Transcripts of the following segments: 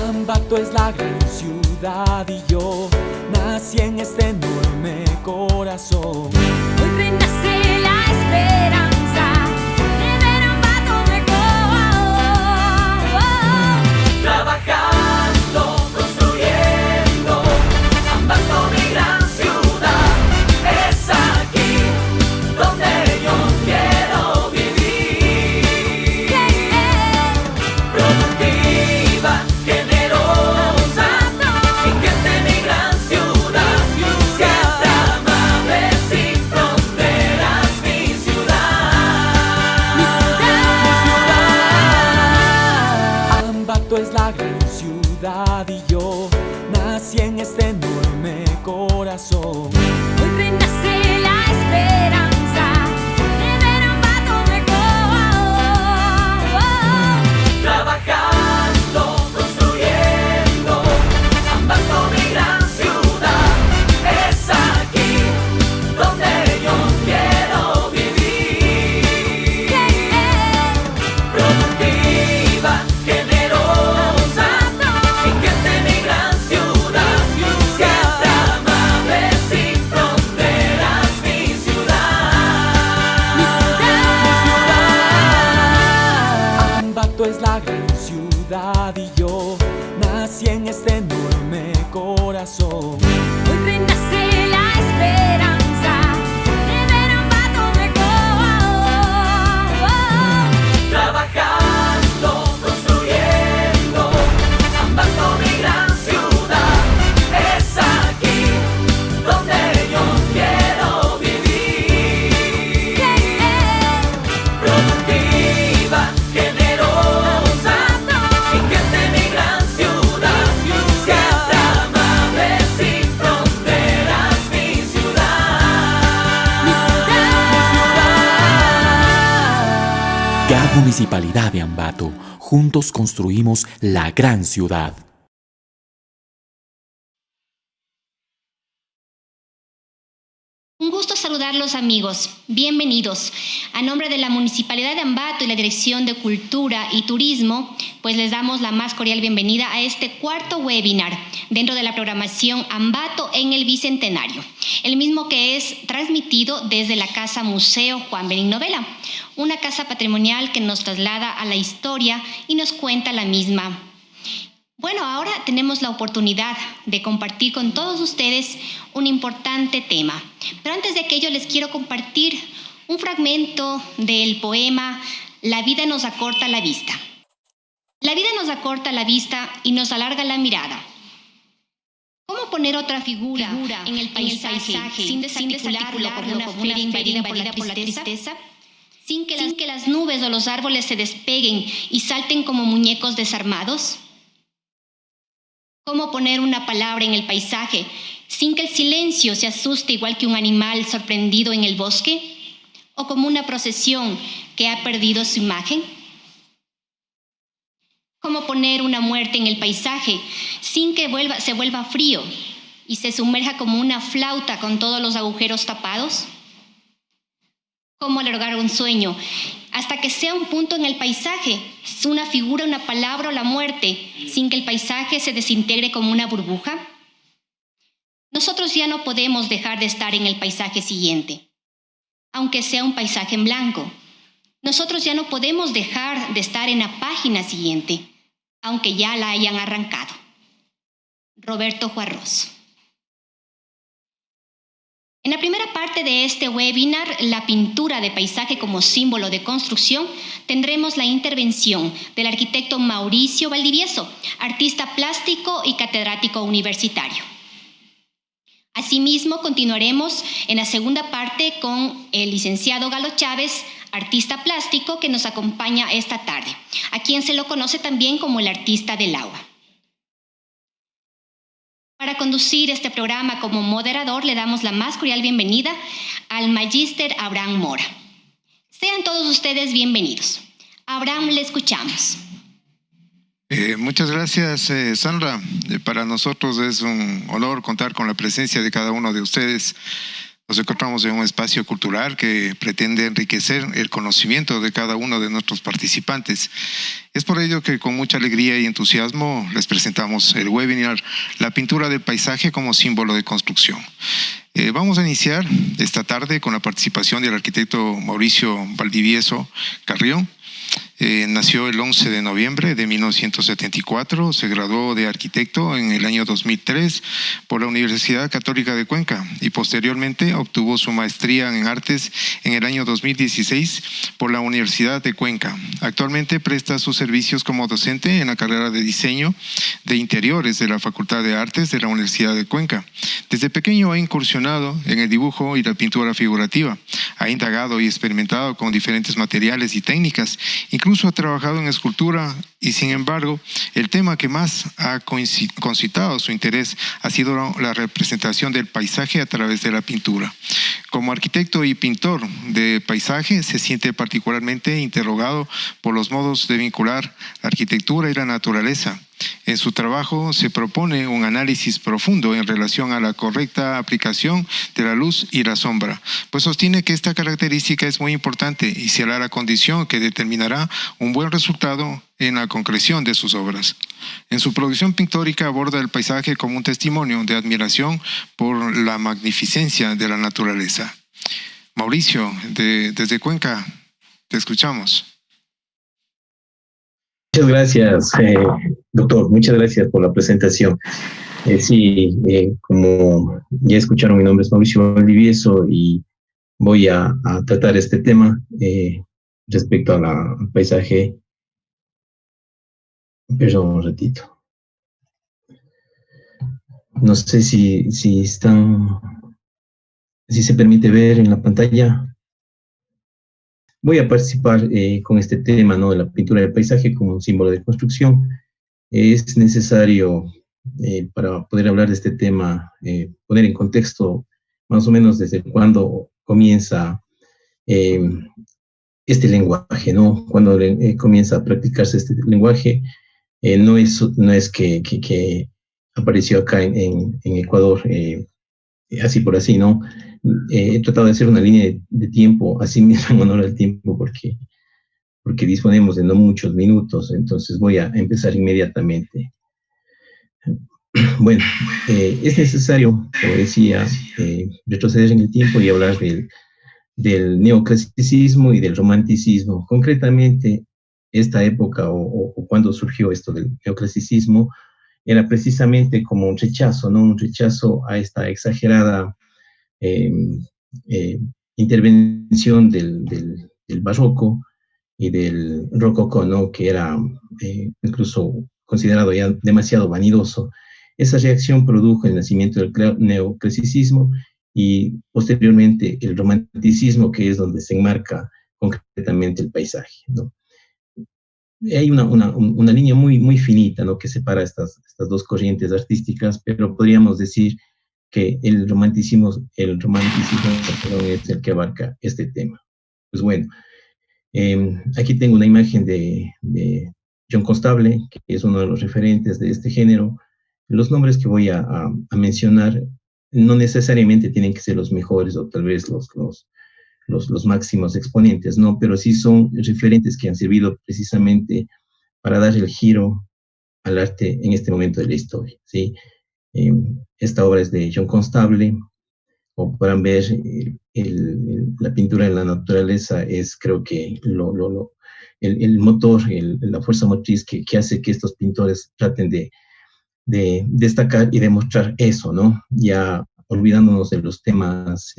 Ambato es la gran ciudad y yo nací en este enorme corazón. Hoy renace la esperanza de ver Ambato mejor. Trabajando, construyendo, Ambato mi gran ciudad. Es aquí donde yo quiero vivir. Productiva, generosa, gente mi gran ciudad. Siempre amable, sin fronteras, mi ciudad. Ambato es la gran ciudad y yo nací en este enorme corazón. Hoy renace la esperanza de ver Ambato mejor. Trabajando, construyendo, Ambato mi gran ciudad. Es aquí donde yo quiero vivir. Productiva, generosa, gente mi gran ciudad. Siempre amable, sin fronteras, mi ciudad. Ambato es la gran ciudad y yo nací en este enorme corazón. Hoy renace la esperanza de ver Ambato mejor. Trabajando, construyendo, Ambato mi gran ciudad. Es aquí donde yo quiero vivir. Productiva, generosa, gente mi gran ciudad. Siempre amable, sin fronteras, mi ciudad. GAD Municipalidad de Ambato. Juntos construimos la gran ciudad. Un gusto saludarlos, amigos. Bienvenidos. A nombre de la Municipalidad de Ambato y la Dirección de Cultura y Turismo, pues les damos la más cordial bienvenida a este cuarto webinar dentro de la programación Ambato en el Bicentenario, el mismo que es transmitido desde la Casa Museo Juan Benigno Vela, una casa patrimonial que nos traslada a la historia y nos cuenta la misma. Bueno, ahora tenemos la oportunidad de compartir con todos ustedes un importante tema. Pero antes de aquello les quiero compartir un fragmento del poema La vida nos acorta la vista. La vida nos acorta la vista y nos alarga la mirada. ¿Cómo poner otra figura en el paisaje sin desarticularlo como una feria invadida por la tristeza? Sin que las nubes o los árboles se despeguen y salten como muñecos desarmados. ¿Cómo poner una palabra en el paisaje sin que el silencio se asuste igual que un animal sorprendido en el bosque? ¿O como una procesión que ha perdido su imagen? ¿Cómo poner una muerte en el paisaje sin que se vuelva frío y se sumerja como una flauta con todos los agujeros tapados? ¿Cómo alargar un sueño hasta que sea un punto en el paisaje, una figura, una palabra o la muerte, sin que el paisaje se desintegre como una burbuja? Nosotros ya no podemos dejar de estar en el paisaje siguiente, aunque sea un paisaje en blanco. Nosotros ya no podemos dejar de estar en la página siguiente, aunque ya la hayan arrancado. Roberto Juarros. En la primera parte de este webinar, la pintura de paisaje como símbolo de construcción, tendremos la intervención del arquitecto Mauricio Valdivieso, artista plástico y catedrático universitario. Asimismo, continuaremos en la segunda parte con el licenciado Galo Chávez, artista plástico que nos acompaña esta tarde, a quien se lo conoce también como el artista del agua. Para conducir este programa como moderador, le damos la más cordial bienvenida al magíster Abraham Mora. Sean todos ustedes bienvenidos. Abraham, le escuchamos. Muchas gracias, Sandra. Para nosotros es un honor contar con la presencia de cada uno de ustedes Nos encontramos en un espacio cultural que pretende enriquecer el conocimiento de cada uno de nuestros participantes. Es por ello que con mucha alegría y entusiasmo les presentamos el webinar La pintura del paisaje como símbolo de construcción. Vamos a iniciar esta tarde con la participación del arquitecto Mauricio Valdivieso Carrión. Nació el 11 de noviembre de 1974, se graduó de arquitecto en el año 2003 por la Universidad Católica de Cuenca y posteriormente obtuvo su maestría en artes en el año 2016 por la Universidad de Cuenca. Actualmente presta sus servicios como docente en la carrera de diseño de interiores de la Facultad de Artes de la Universidad de Cuenca. Desde pequeño ha incursionado en el dibujo y la pintura figurativa, ha indagado y experimentado con diferentes materiales y técnicas. Incluso ha trabajado en escultura y, sin embargo, el tema que más ha concitado su interés ha sido la representación del paisaje a través de la pintura. Como arquitecto y pintor de paisaje, se siente particularmente interrogado por los modos de vincular la arquitectura y la naturaleza. En su trabajo se propone un análisis profundo en relación a la correcta aplicación de la luz y la sombra, pues sostiene que esta característica es muy importante y será la condición que determinará un buen resultado en la concreción de sus obras. En su producción pictórica aborda el paisaje como un testimonio de admiración por la magnificencia de la naturaleza. Mauricio, desde Cuenca, te escuchamos. Muchas gracias, doctor. Muchas gracias por la presentación. Como ya escucharon, mi nombre es Mauricio Valdivieso y voy a tratar este tema respecto al paisaje. Perdón un ratito. No sé si se permite ver en la pantalla. Voy a participar con este tema, ¿no?, de la pintura del paisaje como un símbolo de construcción. Es necesario, para poder hablar de este tema, poner en contexto más o menos desde cuándo comienza este lenguaje, ¿no? Cuando comienza a practicarse este lenguaje, no es que apareció acá en Ecuador así por así, ¿no? He tratado de hacer una línea de tiempo, así mismo en honor al tiempo, porque disponemos de no muchos minutos, entonces voy a empezar inmediatamente. Bueno, es necesario, como decía, retroceder en el tiempo y hablar del neoclasicismo y del romanticismo. Concretamente, esta época o cuando surgió esto del neoclasicismo era precisamente como un rechazo, ¿no? Un rechazo a esta exagerada intervención del barroco y del rococó, ¿no?, que era incluso considerado ya demasiado vanidoso. Esa reacción produjo el nacimiento del neoclasicismo y posteriormente el romanticismo, que es donde se enmarca concretamente el paisaje, ¿no? Hay una línea muy finita, ¿no?, que separa estas dos corrientes artísticas, pero podríamos decir que el romanticismo es el que abarca este tema. Pues bueno, aquí tengo una imagen de John Constable, que es uno de los referentes de este género. Los nombres que voy a mencionar no necesariamente tienen que ser los mejores o tal vez los máximos exponentes, ¿no? Pero sí son referentes que han servido precisamente para dar el giro al arte en este momento de la historia, ¿sí? Esta obra es de John Constable. Como podrán ver, la pintura en la naturaleza es, creo que, el motor, la fuerza motriz que hace que estos pintores traten de destacar y demostrar eso, ¿no? Ya olvidándonos de los temas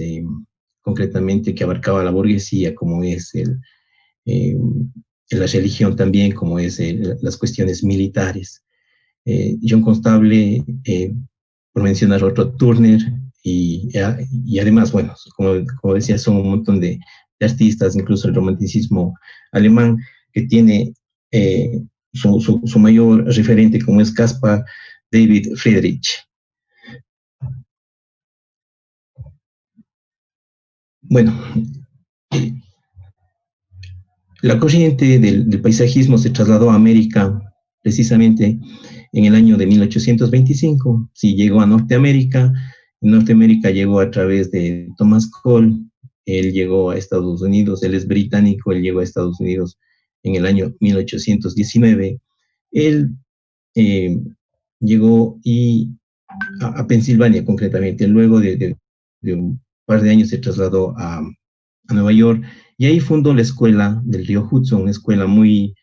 concretamente que abarcaba la burguesía, como es la religión también, como es las cuestiones militares. John Constable, por mencionar otro, Turner, y además, bueno, como decía, son un montón de artistas, incluso el romanticismo alemán, que tiene su mayor referente, como es Caspar David Friedrich. Bueno, la corriente del paisajismo se trasladó a América precisamente en el año de 1825. Sí, llegó a Norteamérica En Norteamérica llegó a través de Thomas Cole. Él llegó a Estados Unidos, él es británico, él llegó a Estados Unidos en el año 1819. Él eh, llegó a Pensilvania concretamente, luego de un par de años se trasladó a Nueva York y ahí fundó la escuela del río Hudson, una escuela muy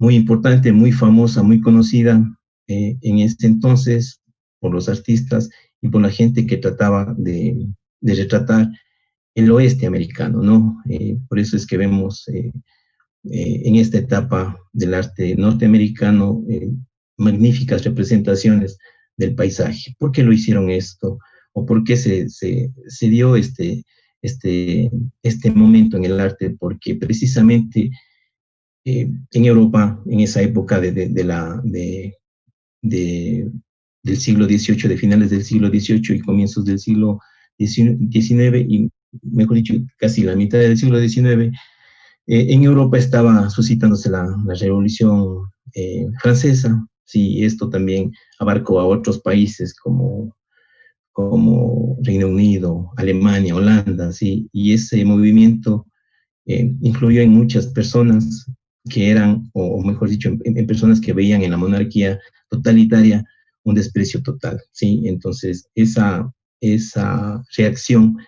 importante, muy famosa, muy conocida en ese entonces por los artistas y por la gente que trataba de retratar el oeste americano, ¿no? Por eso es que vemos en esta etapa del arte norteamericano magníficas representaciones del paisaje. ¿Por qué lo hicieron esto? ¿O por qué se dio este momento en el arte? Porque precisamente en Europa, en esa época del siglo XVIII, de finales del siglo XVIII y comienzos del siglo XIX, y mejor dicho, casi la mitad del siglo XIX, en Europa estaba suscitándose la Revolución Francesa. Sí, esto también abarcó a otros países como Reino Unido, Alemania, Holanda, sí, y ese movimiento influyó en muchas personas que eran, o mejor dicho, en personas que veían en la monarquía totalitaria un desprecio total, ¿sí? Entonces, esa reacción,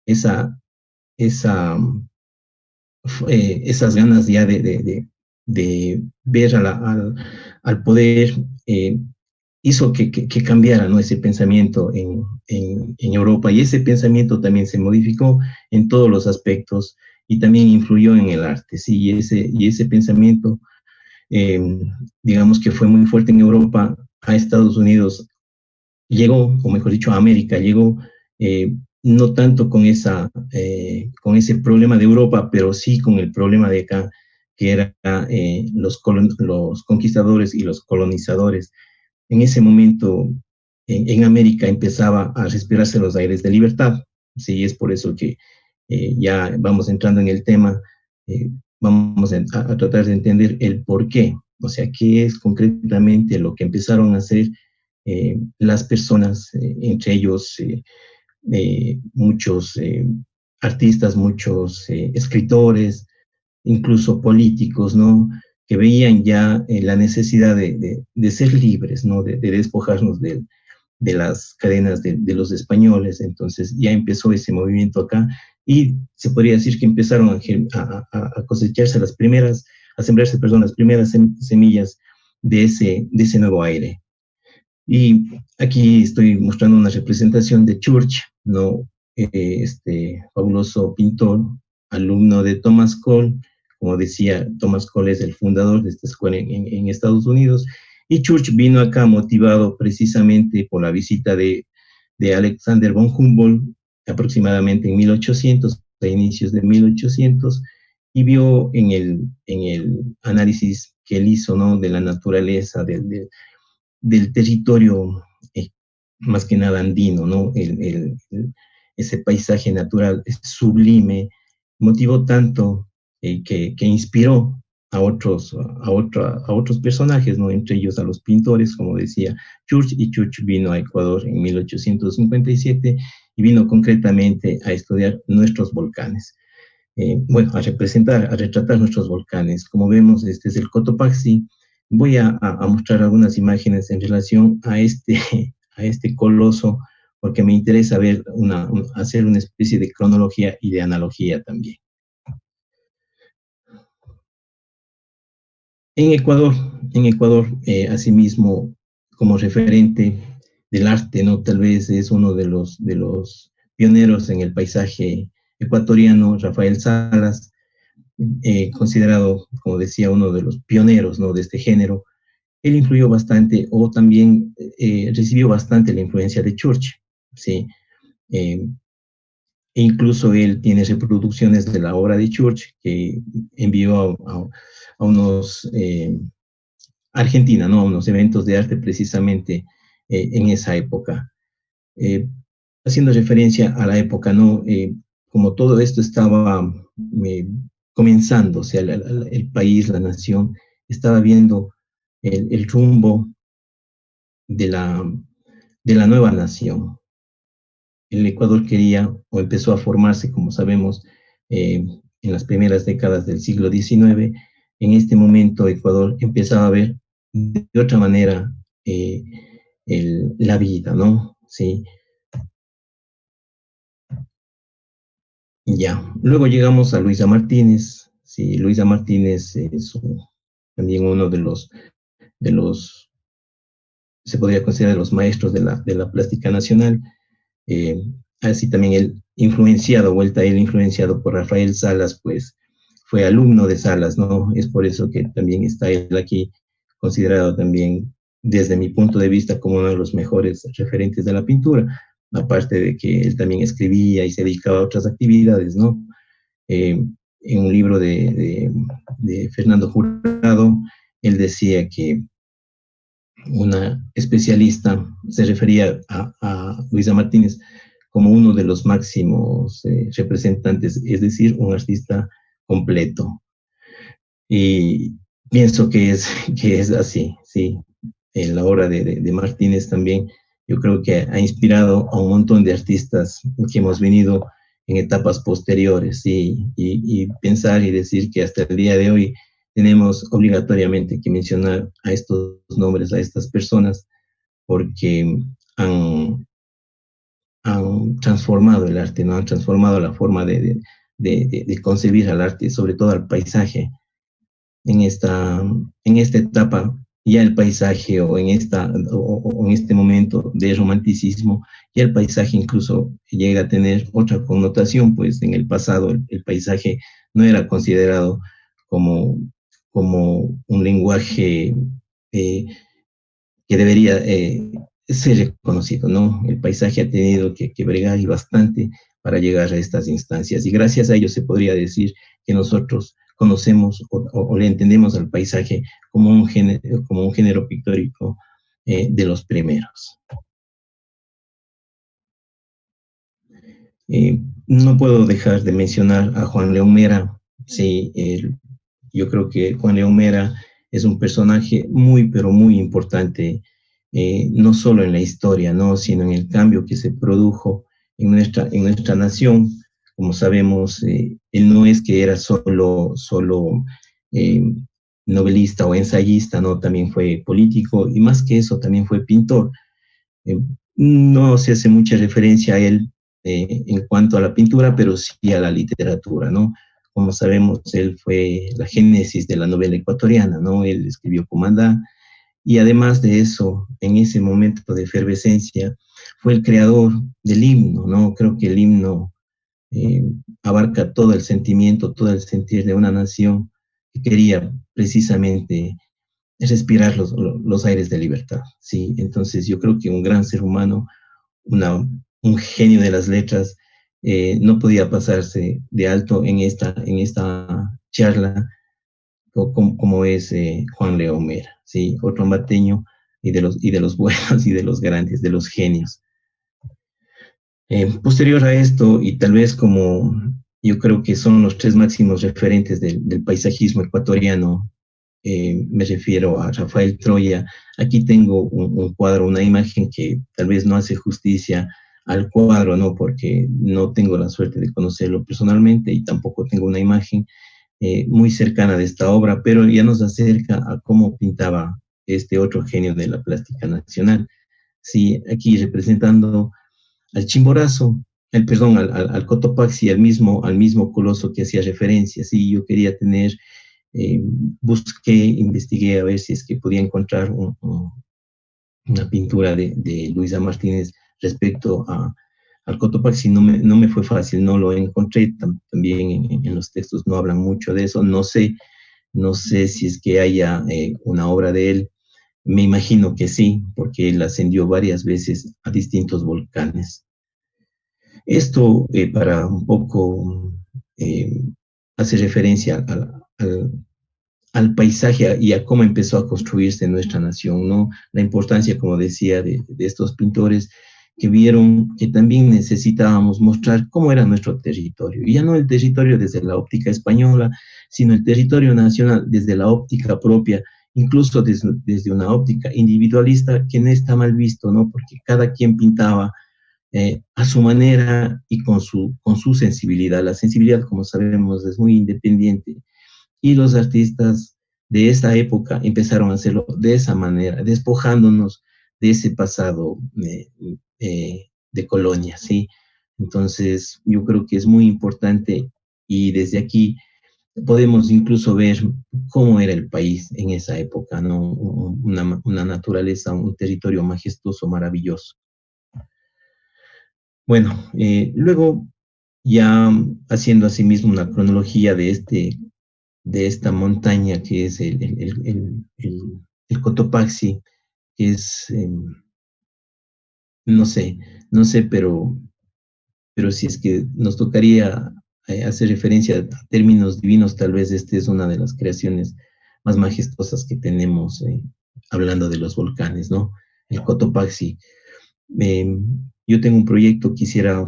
esa, esa, esas ganas ya de ver al poder hizo que cambiara, ¿no? Ese pensamiento en Europa, y ese pensamiento también se modificó en todos los aspectos y también influyó en el arte, ¿sí? Y ese pensamiento, eh, digamos que fue muy fuerte en Europa. A Estados Unidos llegó, o mejor dicho, a América llegó, no tanto con ese problema de Europa, pero sí con el problema de acá, que era los conquistadores y los colonizadores. En ese momento, en América empezaba a respirarse los aires de libertad. Sí, es por eso que ya vamos entrando en el tema, vamos a tratar de entender el por qué, o sea, qué es concretamente lo que empezaron a hacer las personas, entre ellos muchos artistas, muchos escritores, incluso políticos, ¿no? Que veían ya la necesidad de ser libres, ¿no? De despojarnos de las cadenas de los españoles. Entonces ya empezó ese movimiento acá y se podría decir que empezaron a cosecharse a sembrarse, perdón, las primeras semillas de ese nuevo aire. Y aquí estoy mostrando una representación de Church, ¿no? Este fabuloso pintor, alumno de Thomas Cole. Como decía, Thomas Cole es el fundador de esta escuela en Estados Unidos, y Church vino acá motivado precisamente por la visita de Alexander von Humboldt, aproximadamente en 1800, a inicios de 1800, y vio en el análisis que él hizo, ¿no? De la naturaleza, del territorio, más que nada andino, ¿no? Ese paisaje natural es sublime, motivó tanto que inspiró a otros personajes, ¿no? Entre ellos a los pintores, como decía Church, y Church vino a Ecuador en 1857 y vino concretamente a estudiar nuestros volcanes. Bueno, a retratar nuestros volcanes. Como vemos, este es el Cotopaxi. Voy a mostrar algunas imágenes en relación a este coloso, porque me interesa hacer una especie de cronología y de analogía también. En Ecuador, asimismo, como referente del arte, ¿no? Tal vez es uno de los pioneros en el paisaje ecuatoriano, Rafael Salas, considerado, como decía, uno de los pioneros, ¿no? De este género. Él influyó bastante, o también recibió bastante la influencia de Church, ¿sí? E incluso él tiene reproducciones de la obra de Church que envió a unos Argentina, ¿no? Unos eventos de arte precisamente en esa época. Haciendo referencia a la época, ¿no? Como todo esto estaba comenzando, o sea, el país, la nación, estaba viendo el rumbo de la nueva nación. el Ecuador quería o empezó a formarse, como sabemos, en las primeras décadas del siglo XIX. En este momento Ecuador empezaba a ver de otra manera la vida, ¿no? Sí, ya. Luego llegamos a Luisa Martínez. Sí, Luisa Martínez es también uno de los, se podría considerar de los maestros de la plástica nacional. Eh, Así también él influenciado, vuelta a él influenciado por Rafael Salas, pues fue alumno de Salas, ¿no? Es por eso que también está él aquí considerado también, desde mi punto de vista, como uno de los mejores referentes de la pintura, aparte de que él también escribía y se dedicaba a otras actividades, ¿no? En un libro de Fernando Jurado, él decía que una especialista se refería a Luisa Martínez como uno de los máximos representantes, es decir, un artista completo. Y pienso que es así, sí. En la obra de Martínez también, yo creo que ha inspirado a un montón de artistas que hemos venido en etapas posteriores, sí, y pensar y decir que hasta el día de hoy tenemos obligatoriamente que mencionar a estos nombres, a estas personas, porque han transformado el arte, ¿no? Han transformado la forma de concebir al arte, sobre todo al paisaje. En esta etapa, ya el paisaje o en este momento de romanticismo, ya el paisaje incluso llega a tener otra connotación, pues en el pasado el paisaje no era considerado como, como un lenguaje que debería ser reconocido, ¿no? El paisaje ha tenido que bregar y bastante para llegar a estas instancias, y gracias a ello se podría decir que nosotros conocemos o le entendemos al paisaje como un género pictórico de los primeros. No puedo dejar de mencionar a Juan León Mera. Sí, yo creo que Juan León Mera es un personaje muy, pero muy importante, no solo en la historia, ¿no? Sino en el cambio que se produjo en nuestra nación. Como sabemos, él no es que era solo novelista o ensayista, ¿no? También fue político y más que eso, también fue pintor. No se hace mucha referencia a él en cuanto a la pintura, pero sí a la literatura, ¿no? Como sabemos, él fue la génesis de la novela ecuatoriana, ¿no? Él escribió Comandá, y además de eso, en ese momento de efervescencia, fue el creador del himno, ¿no? Creo que el himno abarca todo el sentimiento, todo el sentir de una nación que quería precisamente respirar los aires de libertad, ¿sí? Entonces yo creo que un gran ser humano, un genio de las letras, no podía pasarse de alto en esta charla como es Juan León Mera, ¿sí? Otro ambateño y de los buenos y de los grandes, de los genios. Posterior a esto, y tal vez como yo creo que son los tres máximos referentes del paisajismo ecuatoriano, me refiero a Rafael Troya. Aquí tengo un cuadro, una imagen que tal vez no hace justicia al cuadro, ¿no? Porque no tengo la suerte de conocerlo personalmente y tampoco tengo una imagen muy cercana de esta obra, pero ya nos acerca a cómo pintaba este otro genio de la plástica nacional. Sí, aquí representando al Chimborazo, al Cotopaxi, al mismo coloso que hacía referencia. Sí, yo quería tener, busqué, investigué a ver si es que podía encontrar una pintura de Luisa Martínez respecto al Cotopaxi. No me fue fácil, no lo encontré. También en los textos no hablan mucho de eso. No sé si es que haya una obra de él. Me imagino que sí, porque él ascendió varias veces a distintos volcanes. Esto para un poco hacer referencia al paisaje y a cómo empezó a construirse nuestra nación, ¿no? La importancia, como decía, de estos pintores que vieron que también necesitábamos mostrar cómo era nuestro territorio. Y ya no el territorio desde la óptica española, sino el territorio nacional desde la óptica propia, incluso desde una óptica individualista, que no está mal visto, ¿no? Porque cada quien pintaba a su manera y con su sensibilidad. La sensibilidad, como sabemos, es muy independiente y los artistas de esa época empezaron a hacerlo de esa manera, despojándonos de ese pasado de colonia, ¿sí? Entonces, yo creo que es muy importante y desde aquí podemos incluso ver cómo era el país en esa época, ¿no? Una naturaleza, un territorio majestuoso, maravilloso. Bueno, luego ya haciendo asimismo una cronología de esta montaña que es el Cotopaxi, que es, no sé, no sé, pero si es que nos tocaría hacer referencia a términos divinos, tal vez esta es una de las creaciones más majestuosas que tenemos, hablando de los volcanes, ¿no? El Cotopaxi. Yo tengo un proyecto, quisiera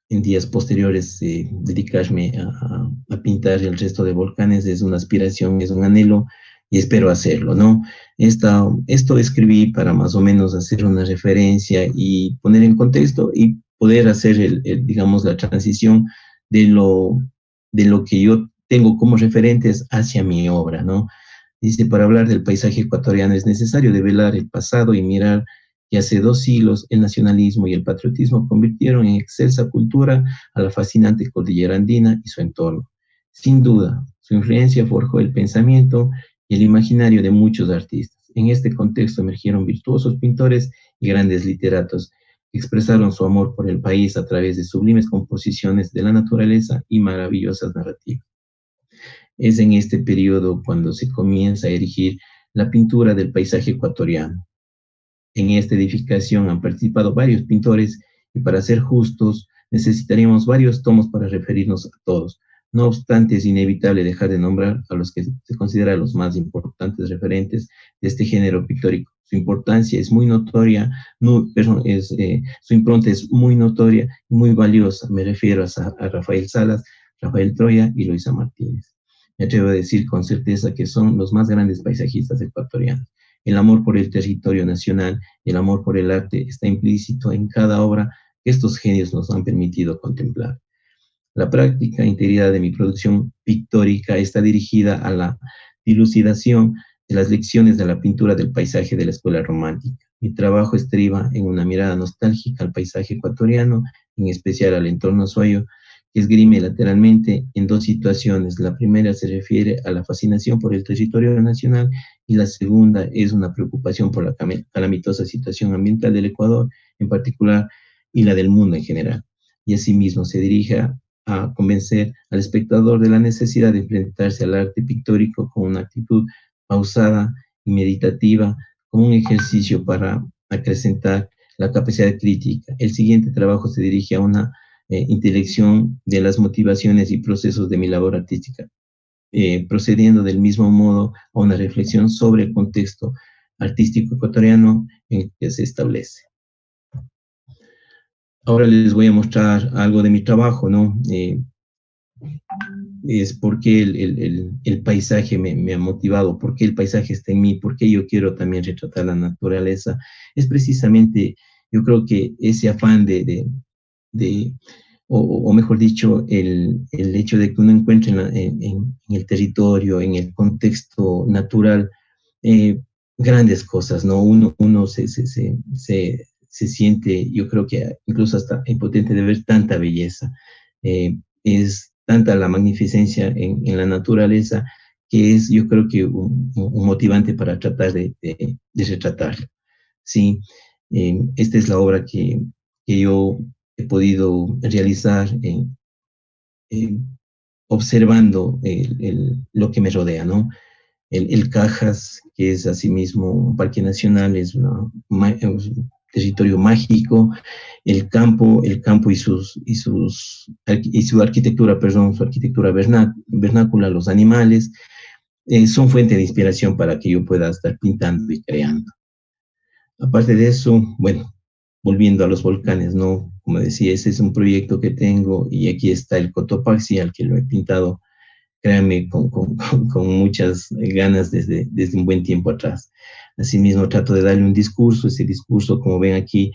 en días posteriores dedicarme a pintar el resto de volcanes. Es una aspiración, es un anhelo y espero hacerlo, ¿no? Esto escribí para más o menos hacer una referencia y poner en contexto y poder hacer, digamos, la transición de lo que yo tengo como referentes hacia mi obra, ¿no? Dice, para hablar del paisaje ecuatoriano es necesario develar el pasado y mirar que hace 2 siglos el nacionalismo y el patriotismo convirtieron en excelsa cultura a la fascinante cordillera andina y su entorno. Sin duda, su influencia forjó el pensamiento y el imaginario de muchos artistas. En este contexto emergieron virtuosos pintores y grandes literatos que expresaron su amor por el país a través de sublimes composiciones de la naturaleza y maravillosas narrativas. Es en este periodo cuando se comienza a erigir la pintura del paisaje ecuatoriano. En esta edificación han participado varios pintores y, para ser justos, necesitaríamos varios tomos para referirnos a todos. No obstante, es inevitable dejar de nombrar a los que se consideran los más importantes referentes de este género pictórico. Su importancia es muy notoria, su impronta es muy notoria y muy valiosa. Me refiero a Rafael Salas, Rafael Troya y Luisa Martínez. Me atrevo a decir con certeza que son los más grandes paisajistas ecuatorianos. El amor por el territorio nacional y el amor por el arte está implícito en cada obra que estos genios nos han permitido contemplar. La práctica integridad de mi producción pictórica está dirigida a la dilucidación de las lecciones de la pintura del paisaje de la escuela romántica. Mi trabajo estriba en una mirada nostálgica al paisaje ecuatoriano, en especial al entorno suyo, que esgrime lateralmente en 2 situaciones. La primera se refiere a la fascinación por el territorio nacional y la segunda es una preocupación por la calamitosa situación ambiental del Ecuador en particular y la del mundo en general. Y asimismo se dirige a convencer al espectador de la necesidad de enfrentarse al arte pictórico con una actitud pausada y meditativa, como un ejercicio para acrecentar la capacidad crítica. El siguiente trabajo se dirige a una intelección de las motivaciones y procesos de mi labor artística, procediendo del mismo modo a una reflexión sobre el contexto artístico ecuatoriano en el que se establece. Ahora les voy a mostrar algo de mi trabajo, ¿no? Es porque el paisaje me ha motivado, porque el paisaje está en mí, porque yo quiero también retratar la naturaleza. Es precisamente, yo creo que ese afán o mejor dicho, el hecho de que uno encuentre en el territorio, en el contexto natural, grandes cosas, ¿no? Uno se siente, yo creo que incluso hasta impotente de ver tanta belleza. Es tanta la magnificencia en la naturaleza que es, yo creo que un motivante para tratar de retratarlo, ¿sí? Esta es la obra que yo he podido realizar observando lo que me rodea, ¿no? El Cajas, que es asimismo un parque nacional, es un territorio mágico. El campo y su arquitectura, perdón, su arquitectura vernácula, los animales, son fuente de inspiración para que yo pueda estar pintando y creando. Aparte de eso, bueno, volviendo a los volcanes, ¿no? Como decía, ese es un proyecto que tengo y aquí está el Cotopaxi, al que lo he pintado, créanme, con muchas ganas desde un buen tiempo atrás. Asimismo, trato de darle un discurso. Ese discurso, como ven aquí,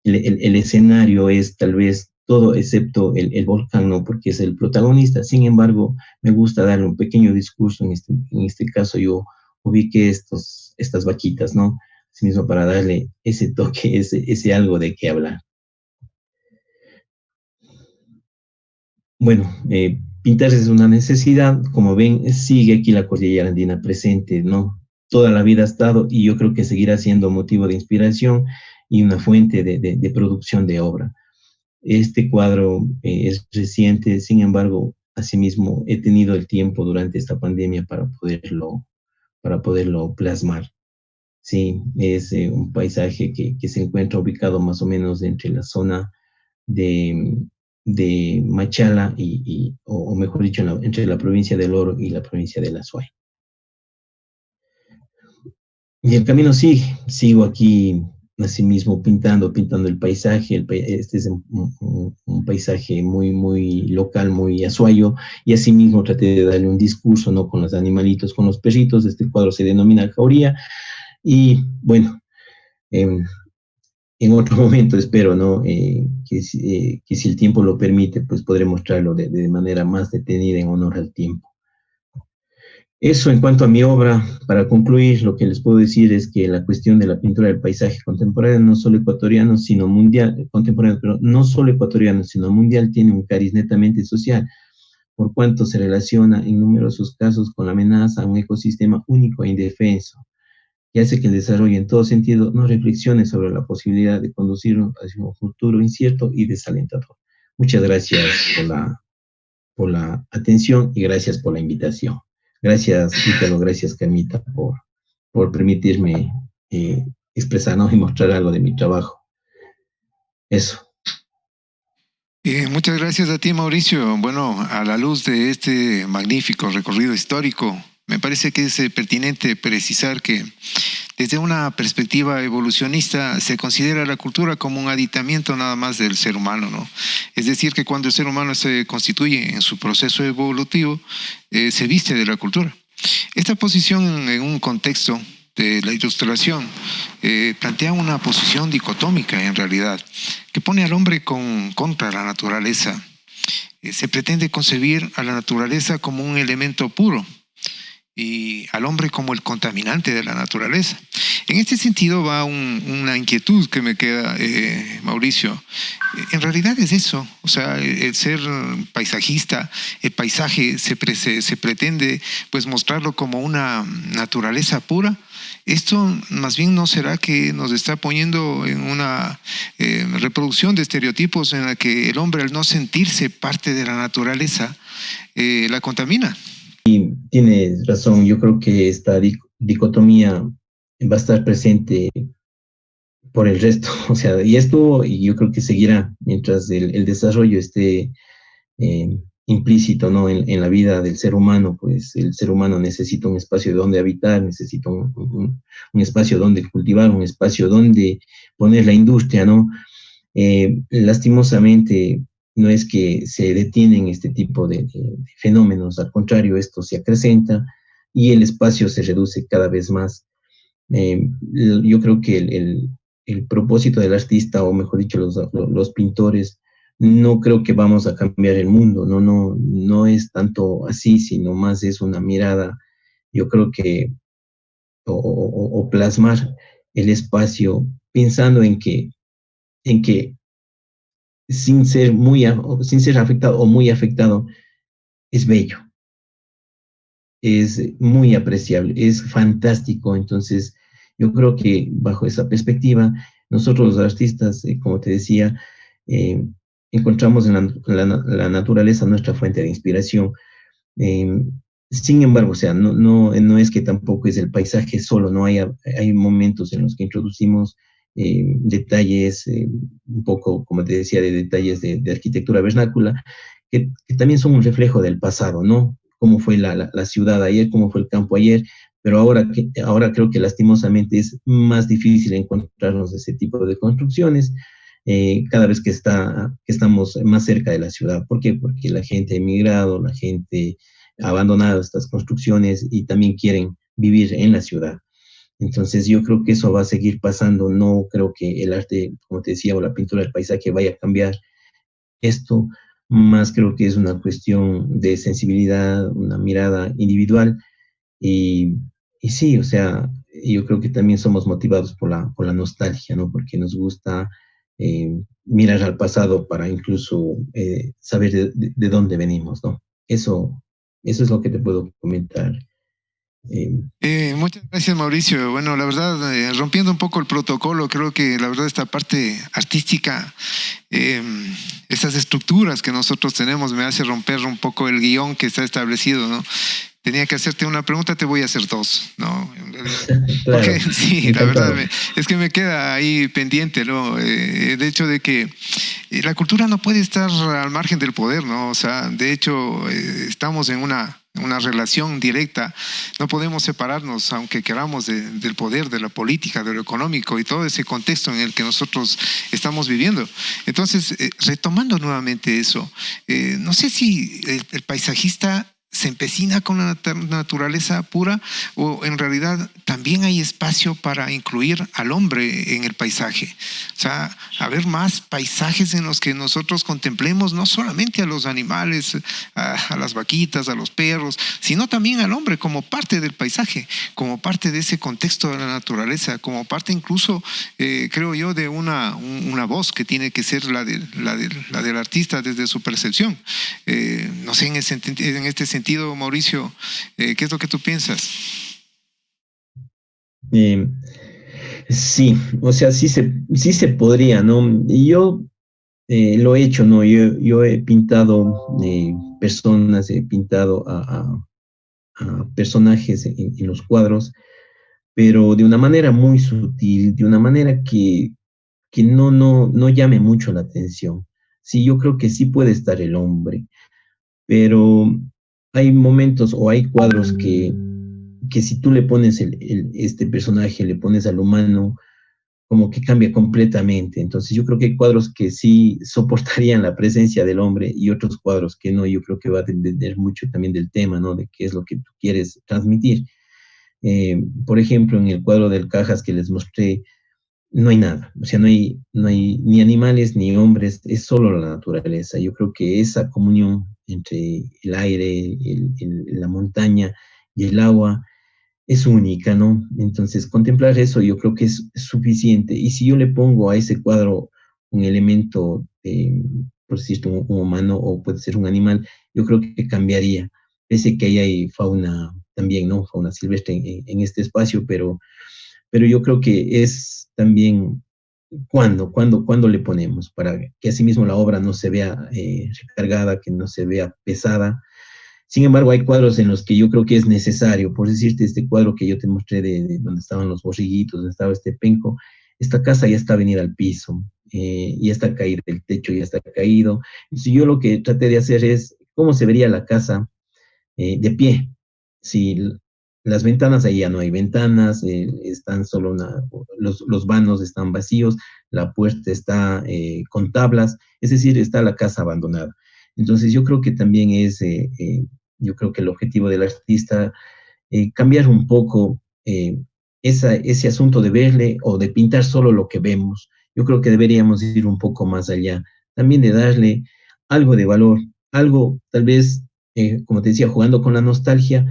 el escenario es tal vez todo excepto el volcán, ¿no? Porque es el protagonista. Sin embargo, me gusta darle un pequeño discurso. En este caso yo ubiqué estas vaquitas, ¿no? Así mismo para darle ese toque, ese algo de qué hablar. Bueno, pintar es una necesidad. Como ven, sigue aquí la cordillera andina presente, ¿no? Toda la vida ha estado y yo creo que seguirá siendo motivo de inspiración y una fuente de producción de obra. Este cuadro es reciente, sin embargo, asimismo he tenido el tiempo durante esta pandemia para poderlo plasmar. Sí, es un paisaje que se encuentra ubicado más o menos entre la zona de, de Machala o mejor dicho, entre la provincia del Oro y la provincia de La Suay. Y el camino sigue, sigo aquí asimismo pintando el paisaje. Este es un paisaje muy local, muy azuayo, y asimismo traté de darle un discurso, ¿no? Con los animalitos, con los perritos. Este cuadro se denomina Jauría, y bueno, en otro momento espero, ¿no? Que si el tiempo lo permite, pues podré mostrarlo de manera más detenida en honor al tiempo. Eso en cuanto a mi obra. Para concluir, lo que les puedo decir es que la cuestión de la pintura del paisaje contemporáneo, no solo ecuatoriano, sino mundial, contemporáneo, pero no solo ecuatoriano, sino mundial, tiene un cariz netamente social, por cuanto se relaciona en numerosos casos con la amenaza a un ecosistema único e indefenso, y hace que el desarrollo en todo sentido no reflexione sobre la posibilidad de conducirnos hacia un futuro incierto y desalentador. Muchas gracias por la atención y gracias por la invitación. Gracias, Ítalo, gracias, Carmita, por permitirme expresarnos y mostrar algo de mi trabajo. Eso. Muchas gracias a ti, Mauricio. Bueno, a la luz de este magnífico recorrido histórico, me parece que es pertinente precisar que desde una perspectiva evolucionista se considera la cultura como un aditamiento nada más del ser humano, ¿no? Es decir, que cuando el ser humano se constituye en su proceso evolutivo, se viste de la cultura. Esta posición en un contexto de la ilustración plantea una posición dicotómica en realidad, que pone al hombre contra la naturaleza. Se pretende concebir a la naturaleza como un elemento puro y al hombre como el contaminante de la naturaleza. En este sentido va una inquietud que me queda, Mauricio. En realidad es eso, o sea, el ser paisajista, el paisaje se pretende pues mostrarlo como una naturaleza pura. Esto más bien no será que nos está poniendo en una reproducción de estereotipos en la que el hombre, al no sentirse parte de la naturaleza, la contamina. Y tienes razón, yo creo que esta dicotomía va a estar presente por el resto, o sea, y yo creo que seguirá mientras el desarrollo esté implícito, ¿no? En la vida del ser humano. Pues el ser humano necesita un espacio donde habitar, necesita un espacio donde cultivar, un espacio donde poner la industria, ¿no? Lastimosamente, no es que se detienen este tipo de fenómenos, al contrario, esto se acrecenta y el espacio se reduce cada vez más. Yo creo que el propósito del artista, o mejor dicho, los pintores, no creo que vamos a cambiar el mundo, no es tanto así, sino más es una mirada, yo creo que, o plasmar el espacio pensando en que sin ser afectado o muy afectado, es bello, es muy apreciable, es fantástico. Entonces, yo creo que bajo esa perspectiva, nosotros los artistas, como te decía, encontramos en la naturaleza nuestra fuente de inspiración. Sin embargo, o sea, no es que tampoco es el paisaje solo, no hay momentos en los que introducimos detalles, un poco, como te decía, de detalles de arquitectura vernácula, que también son un reflejo del pasado, ¿no? Cómo fue la ciudad ayer, cómo fue el campo ayer, pero ahora creo que lastimosamente es más difícil encontrarnos ese tipo de construcciones cada vez que estamos más cerca de la ciudad. ¿Por qué? Porque la gente ha emigrado, la gente ha abandonado estas construcciones y también quieren vivir en la ciudad. Entonces yo creo que eso va a seguir pasando, no creo que el arte, como te decía, o la pintura del paisaje vaya a cambiar esto, más creo que es una cuestión de sensibilidad, una mirada individual y, y sí, o sea, yo creo que también somos motivados por la nostalgia, ¿no? Porque nos gusta mirar al pasado para incluso saber de dónde venimos, ¿no? Eso es lo que te puedo comentar. Eh, Muchas gracias, Mauricio. Bueno, la verdad, rompiendo un poco el protocolo, creo que la verdad esta parte artística, eh, esas estructuras que nosotros tenemos, me hace romper un poco el guión que está establecido, ¿no? Tenía que hacerte una pregunta, te voy a hacer dos, ¿no? claro, Porque sí, la verdad encantado. es que me queda ahí pendiente, ¿no? El hecho de que la cultura no puede estar al margen del poder, ¿no? O sea, de hecho, estamos en una relación directa, no podemos separarnos, aunque queramos, del poder, de la política, de lo económico y todo ese contexto en el que nosotros estamos viviendo. Entonces, retomando nuevamente eso, no sé si el paisajista se empecina con la naturaleza pura o en realidad también hay espacio para incluir al hombre en el paisaje. O sea, haber más paisajes en los que nosotros contemplemos no solamente a los animales, a las vaquitas, a los perros, sino también al hombre como parte del paisaje, como parte de ese contexto de la naturaleza, como parte incluso, creo yo, de una voz que tiene que ser la del artista desde su percepción. No sé, en este sentido, Mauricio, ¿qué es lo que tú piensas? Eh, sí, o sea, sí se podría, ¿no? Y yo lo he hecho, ¿no? Yo he pintado personas, he pintado a personajes en los cuadros, pero de una manera muy sutil, de una manera que no llame mucho la atención. Sí, yo creo que sí puede estar el hombre, pero hay momentos o hay cuadros que si tú le pones este personaje, le pones al humano, como que cambia completamente. Entonces yo creo que hay cuadros que sí soportarían la presencia del hombre y otros cuadros que no. Yo creo que va a depender mucho también del tema, ¿no? De qué es lo que tú quieres transmitir. Por ejemplo, en el cuadro del Cajas que les mostré, no hay nada, o sea, no hay ni animales ni hombres, es solo la naturaleza. Yo creo que esa comunión entre el aire, la montaña y el agua es única, ¿no? Entonces, contemplar eso yo creo que es suficiente. Y si yo le pongo a ese cuadro un elemento, por decirte, un humano o puede ser un animal, yo creo que cambiaría. Pese que ahí hay fauna también, ¿no? Fauna silvestre en este espacio, pero yo creo que es también cuándo le ponemos para que asimismo la obra no se vea recargada, que no se vea pesada. Sin embargo, hay cuadros en los que yo creo que es necesario, por decirte, este cuadro que yo te mostré de donde estaban los borriguitos, donde estaba este penco, esta casa ya está venida al piso, ya está caída, el techo ya está caído. Entonces, yo lo que traté de hacer es cómo se vería la casa de pie. Si las ventanas, ahí ya no hay ventanas, están solo los vanos están vacíos, la puerta está con tablas, es decir, está la casa abandonada. Entonces yo creo que también yo creo que el objetivo del artista, cambiar un poco ese asunto de verle o de pintar solo lo que vemos. Yo creo que deberíamos ir un poco más allá, también de darle algo de valor, algo tal vez, como te decía, jugando con la nostalgia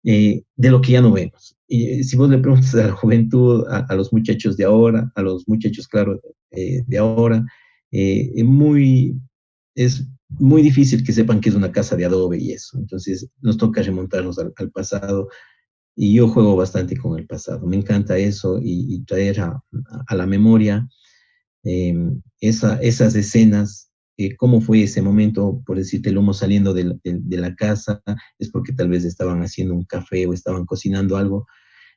de lo que ya no vemos. Y si vos le preguntas a la juventud, a los muchachos de ahora, a los muchachos, claro, de ahora, es muy difícil que sepan que es una casa de adobe y eso. Entonces nos toca remontarnos al pasado y yo juego bastante con el pasado. Me encanta eso y traer a la memoria eh, esas escenas, cómo fue ese momento, por decirte, el humo saliendo de la casa, es porque tal vez estaban haciendo un café o estaban cocinando algo.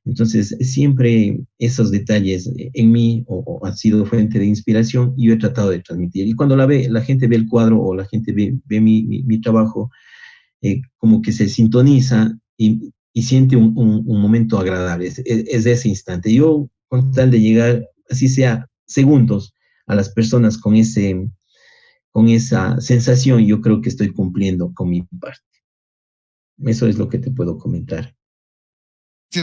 Entonces, siempre esos detalles en mí o han sido fuente de inspiración y yo he tratado de transmitir. Y cuando la gente ve el cuadro o la gente ve mi trabajo, como que se sintoniza y siente un momento agradable. Es de ese instante. Yo, con tal de llegar, así sea segundos, a las personas con esa sensación, yo creo que estoy cumpliendo con mi parte. Eso es lo que te puedo comentar. Sí,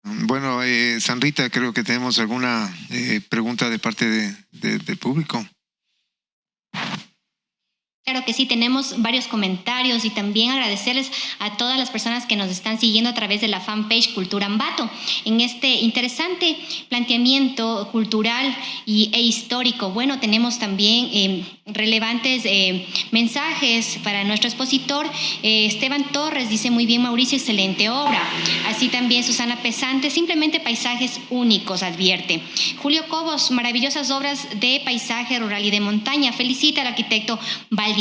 Bueno, Sanrita, creo que tenemos alguna pregunta de parte del público. Claro que sí, tenemos varios comentarios y también agradecerles a todas las personas que nos están siguiendo a través de la fanpage Cultura Ambato en este interesante planteamiento cultural e histórico. Bueno, tenemos también relevantes mensajes para nuestro expositor. Esteban Torres dice: muy bien, Mauricio, excelente obra. Así también Susana Pesante: simplemente paisajes únicos, advierte. Julio Cobos: maravillosas obras de paisaje rural y de montaña. Felicita al arquitecto Valdivieso.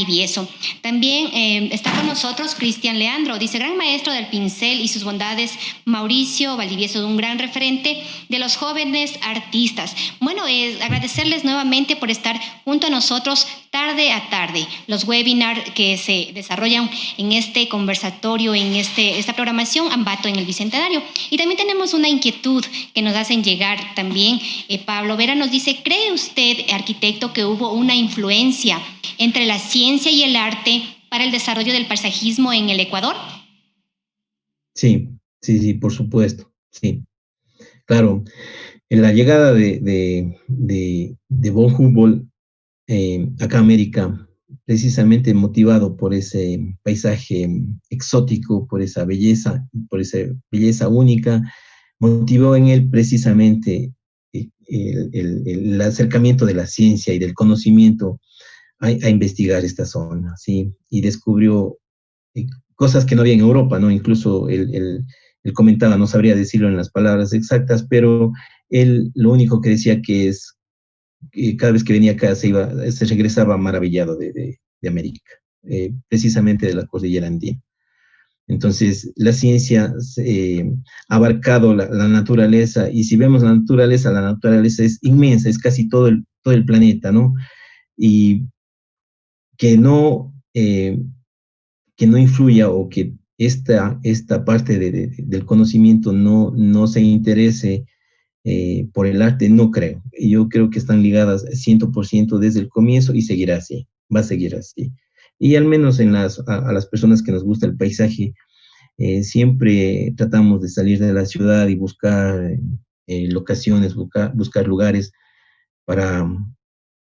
También está con nosotros Cristian Leandro, dice: gran maestro del pincel y sus bondades, Mauricio Valdivieso, un gran referente de los jóvenes artistas. Bueno, agradecerles nuevamente por estar junto a nosotros tarde a tarde. Los webinars que se desarrollan en este conversatorio, en esta programación Ambato en el Bicentenario. Y también tenemos una inquietud que nos hacen llegar también. Pablo Vera nos dice: ¿cree usted, arquitecto, que hubo una influencia entre la ciencia y el arte para el desarrollo del paisajismo en el Ecuador? Sí, por supuesto, sí. Claro, en la llegada de von Humboldt acá a América, precisamente motivado por ese paisaje exótico, por esa belleza única, motivó en él precisamente el acercamiento de la ciencia y del conocimiento a investigar esta zona, ¿sí? Y descubrió cosas que no había en Europa, ¿no? Incluso él comentaba, no sabría decirlo en las palabras exactas, pero él lo único que decía que es que cada vez que venía acá se regresaba maravillado de América, precisamente de la cordillera andina. Entonces, la ciencia ha abarcado la naturaleza, y si vemos la naturaleza es inmensa, es casi todo el planeta, ¿no? Y que no influya, o que esta parte del conocimiento no se interese por el arte, no creo. Yo creo que están ligadas 100% desde el comienzo, y seguirá así, va a seguir así. Y al menos a las personas que nos gusta el paisaje, siempre tratamos de salir de la ciudad y buscar locaciones, buscar lugares para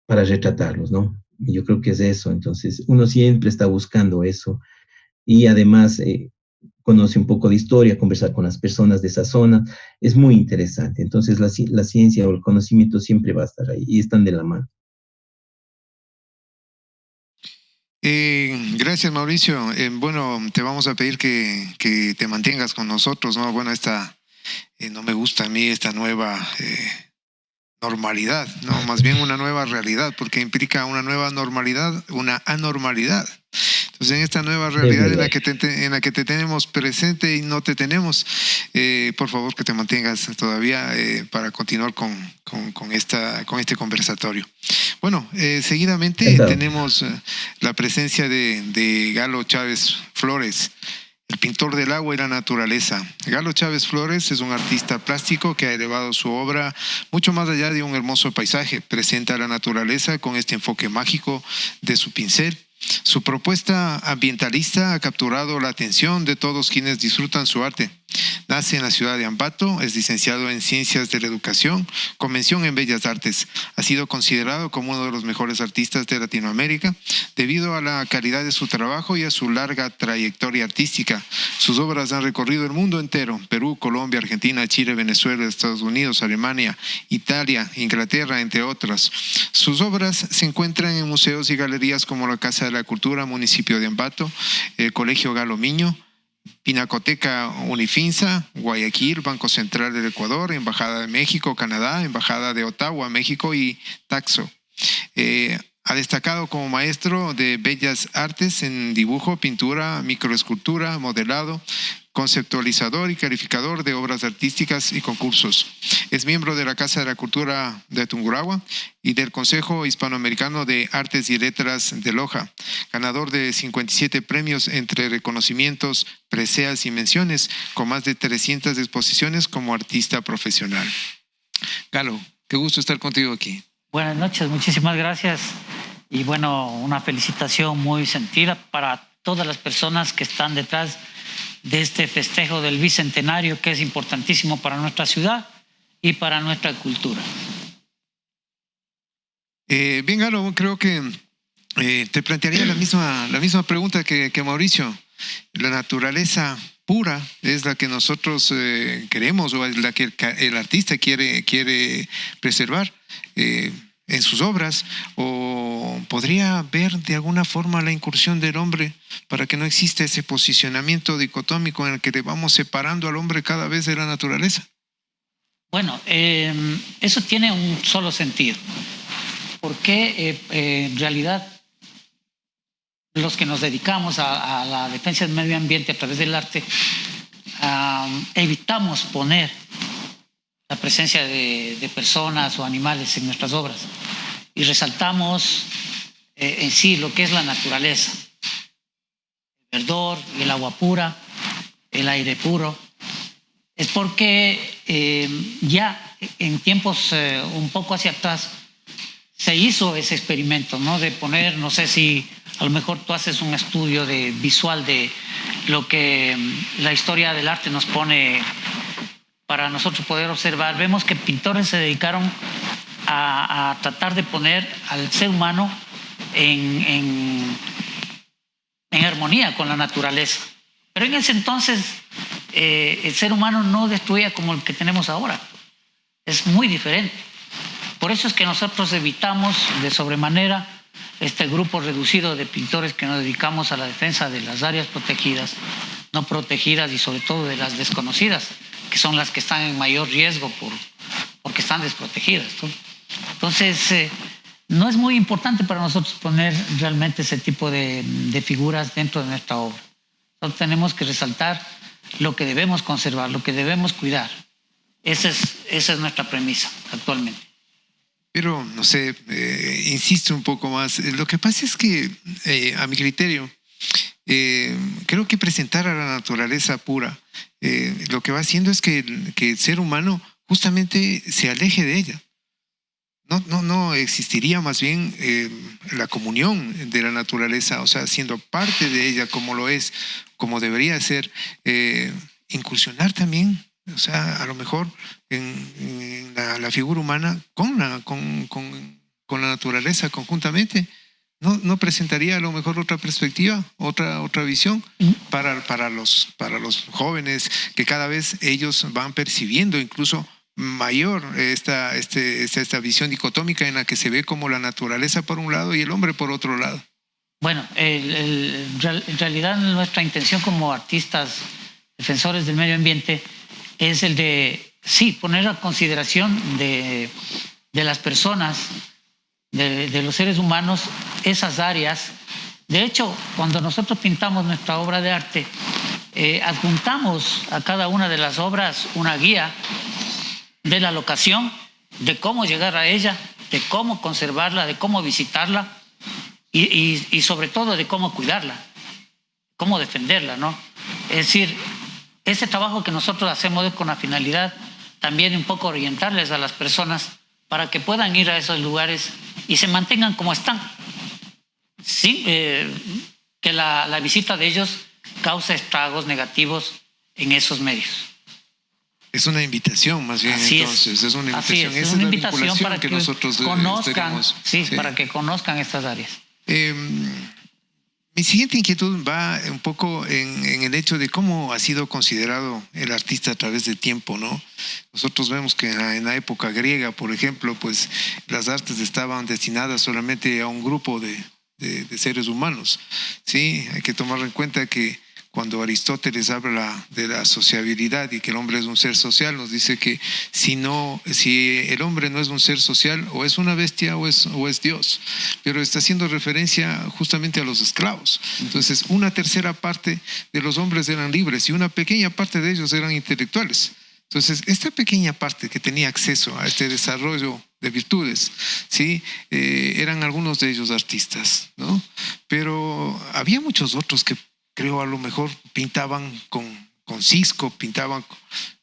retratarlos, ¿no? Y yo creo que es eso. Entonces, uno siempre está buscando eso, y además conoce un poco de historia, conversar con las personas de esa zona, es muy interesante. Entonces, la ciencia o el conocimiento siempre va a estar ahí, y están de la mano. Gracias, Mauricio. Bueno, te vamos a pedir que te mantengas con nosotros, ¿no? Bueno, no me gusta a mí esta nueva normalidad, no, más bien una nueva realidad, porque implica una nueva normalidad, una anormalidad. Entonces, en esta nueva realidad en la que te tenemos presente y no te tenemos, por favor que te mantengas todavía para continuar con este conversatorio. Bueno, seguidamente tenemos la presencia de Galo Chávez Flores, el pintor del agua y la naturaleza. Galo Chávez Flores es un artista plástico que ha elevado su obra mucho más allá de un hermoso paisaje. Presenta la naturaleza con este enfoque mágico de su pincel. Su propuesta ambientalista ha capturado la atención de todos quienes disfrutan su arte. Nace en la ciudad de Ambato, es licenciado en Ciencias de la Educación, con mención en Bellas Artes. Ha sido considerado como uno de los mejores artistas de Latinoamérica debido a la calidad de su trabajo y a su larga trayectoria artística. Sus obras han recorrido el mundo entero: Perú, Colombia, Argentina, Chile, Venezuela, Estados Unidos, Alemania, Italia, Inglaterra, entre otras. Sus obras se encuentran en museos y galerías como la Casa de la Cultura, municipio de Ambato, el Colegio Galo Miño, Pinacoteca Unifinsa, Guayaquil, Banco Central del Ecuador, Embajada de México, Canadá, Embajada de Ottawa, México, y Taxo. Ha destacado como maestro de bellas artes en dibujo, pintura, microescultura, modelado, conceptualizador y calificador de obras artísticas y concursos. Es miembro de la Casa de la Cultura de Tungurahua y del Consejo Hispanoamericano de Artes y Letras de Loja, ganador de 57 premios entre reconocimientos, preseas y menciones, con más de 300 exposiciones como artista profesional. Galo, qué gusto estar contigo aquí. Buenas noches, muchísimas gracias. Y bueno, una felicitación muy sentida para todas las personas que están detrás de este festejo del Bicentenario, que es importantísimo para nuestra ciudad y para nuestra cultura. Bien, Galo, creo que te plantearía la misma pregunta que Mauricio. La naturaleza pura es la que nosotros queremos, o es la que el artista quiere preservar en sus obras, o podría ver de alguna forma la incursión del hombre para que no exista ese posicionamiento dicotómico en el que le vamos separando al hombre cada vez de la naturaleza. Bueno, eso tiene un solo sentido, porque en realidad los que nos dedicamos a la defensa del medio ambiente a través del arte, evitamos poner la presencia de personas o animales en nuestras obras y resaltamos en sí lo que es la naturaleza, el verdor, el agua pura, el aire puro. Es porque ya en tiempos un poco hacia atrás se hizo ese experimento, ¿no? De poner, no sé si a lo mejor tú haces un estudio visual de lo que la historia del arte nos pone para nosotros poder observar. Vemos que pintores se dedicaron a tratar de poner al ser humano en armonía con la naturaleza. Pero en ese entonces el ser humano no destruía como el que tenemos ahora. Es muy diferente. Por eso es que nosotros evitamos de sobremanera este grupo reducido de pintores que nos dedicamos a la defensa de las áreas protegidas, no protegidas y sobre todo de las desconocidas, que son las que están en mayor riesgo porque están desprotegidas, ¿no? Entonces, no es muy importante para nosotros poner realmente ese tipo de figuras dentro de nuestra obra. Nosotros tenemos que resaltar lo que debemos conservar, lo que debemos cuidar. Esa es nuestra premisa actualmente. Pero, no sé, insisto un poco más. Lo que pasa es que, a mi criterio, creo que presentar a la naturaleza pura lo que va haciendo es que el ser humano justamente se aleje de ella. No existiría más bien la comunión de la naturaleza, o sea, siendo parte de ella como lo es, como debería ser, incursionar también, o sea, a lo mejor en la figura humana con la naturaleza conjuntamente. ¿No presentaría a lo mejor otra perspectiva, otra visión para los jóvenes, que cada vez ellos van percibiendo incluso mayor esta visión dicotómica en la que se ve como la naturaleza por un lado y el hombre por otro lado? Bueno, en realidad nuestra intención como artistas defensores del medio ambiente es el de, sí, poner a consideración de las personas, de los seres humanos, esas áreas. De hecho, cuando nosotros pintamos nuestra obra de arte, adjuntamos a cada una de las obras una guía de la locación, de cómo llegar a ella, de cómo conservarla, de cómo visitarla y sobre todo de cómo cuidarla, cómo defenderla, ¿no? Es decir, ese trabajo que nosotros hacemos es con la finalidad también un poco orientarles a las personas para que puedan ir a esos lugares y se mantengan como están, sin que la visita de ellos cause estragos negativos en esos medios. Es una invitación más bien. Así entonces, es una invitación. Es una invitación para que nosotros conozcan, sí, para que conozcan estas áreas. Mi siguiente inquietud va un poco en el hecho de cómo ha sido considerado el artista a través del tiempo, ¿no? Nosotros vemos que en la época griega, por ejemplo, pues las artes estaban destinadas solamente a un grupo de seres humanos, ¿sí? Hay que tomar en cuenta que cuando Aristóteles habla de la sociabilidad y que el hombre es un ser social, nos dice que si el hombre no es un ser social, o es una bestia o es Dios, pero está haciendo referencia justamente a los esclavos. Entonces, una tercera parte de los hombres eran libres y una pequeña parte de ellos eran intelectuales. Entonces, esta pequeña parte que tenía acceso a este desarrollo de virtudes, ¿sí? Eran algunos de ellos artistas, ¿no? Pero había muchos otros que creo a lo mejor pintaban con cisco, pintaban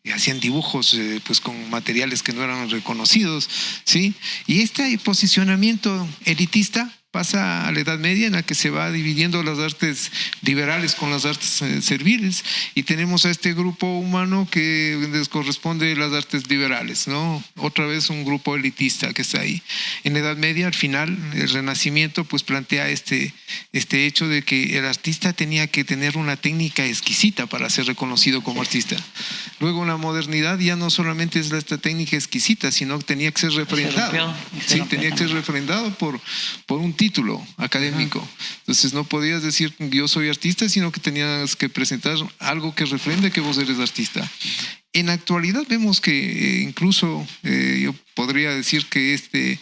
y hacían dibujos pues con materiales que no eran reconocidos, ¿sí? Y este posicionamiento elitista pasa a la Edad Media, en la que se va dividiendo las artes liberales con las artes serviles, y tenemos a este grupo humano que les corresponde las artes liberales, ¿no? Otra vez un grupo elitista que está ahí. En la Edad Media, al final, el Renacimiento pues plantea este hecho de que el artista tenía que tener una técnica exquisita para ser reconocido como artista. Luego en la modernidad ya no solamente es esta técnica exquisita, sino que tenía que ser refrendado. Sí, tenía que ser refrendado por un título académico. Entonces no podías decir yo soy artista, sino que tenías que presentar algo que refrende que vos eres artista. En la actualidad vemos que incluso yo podría decir que este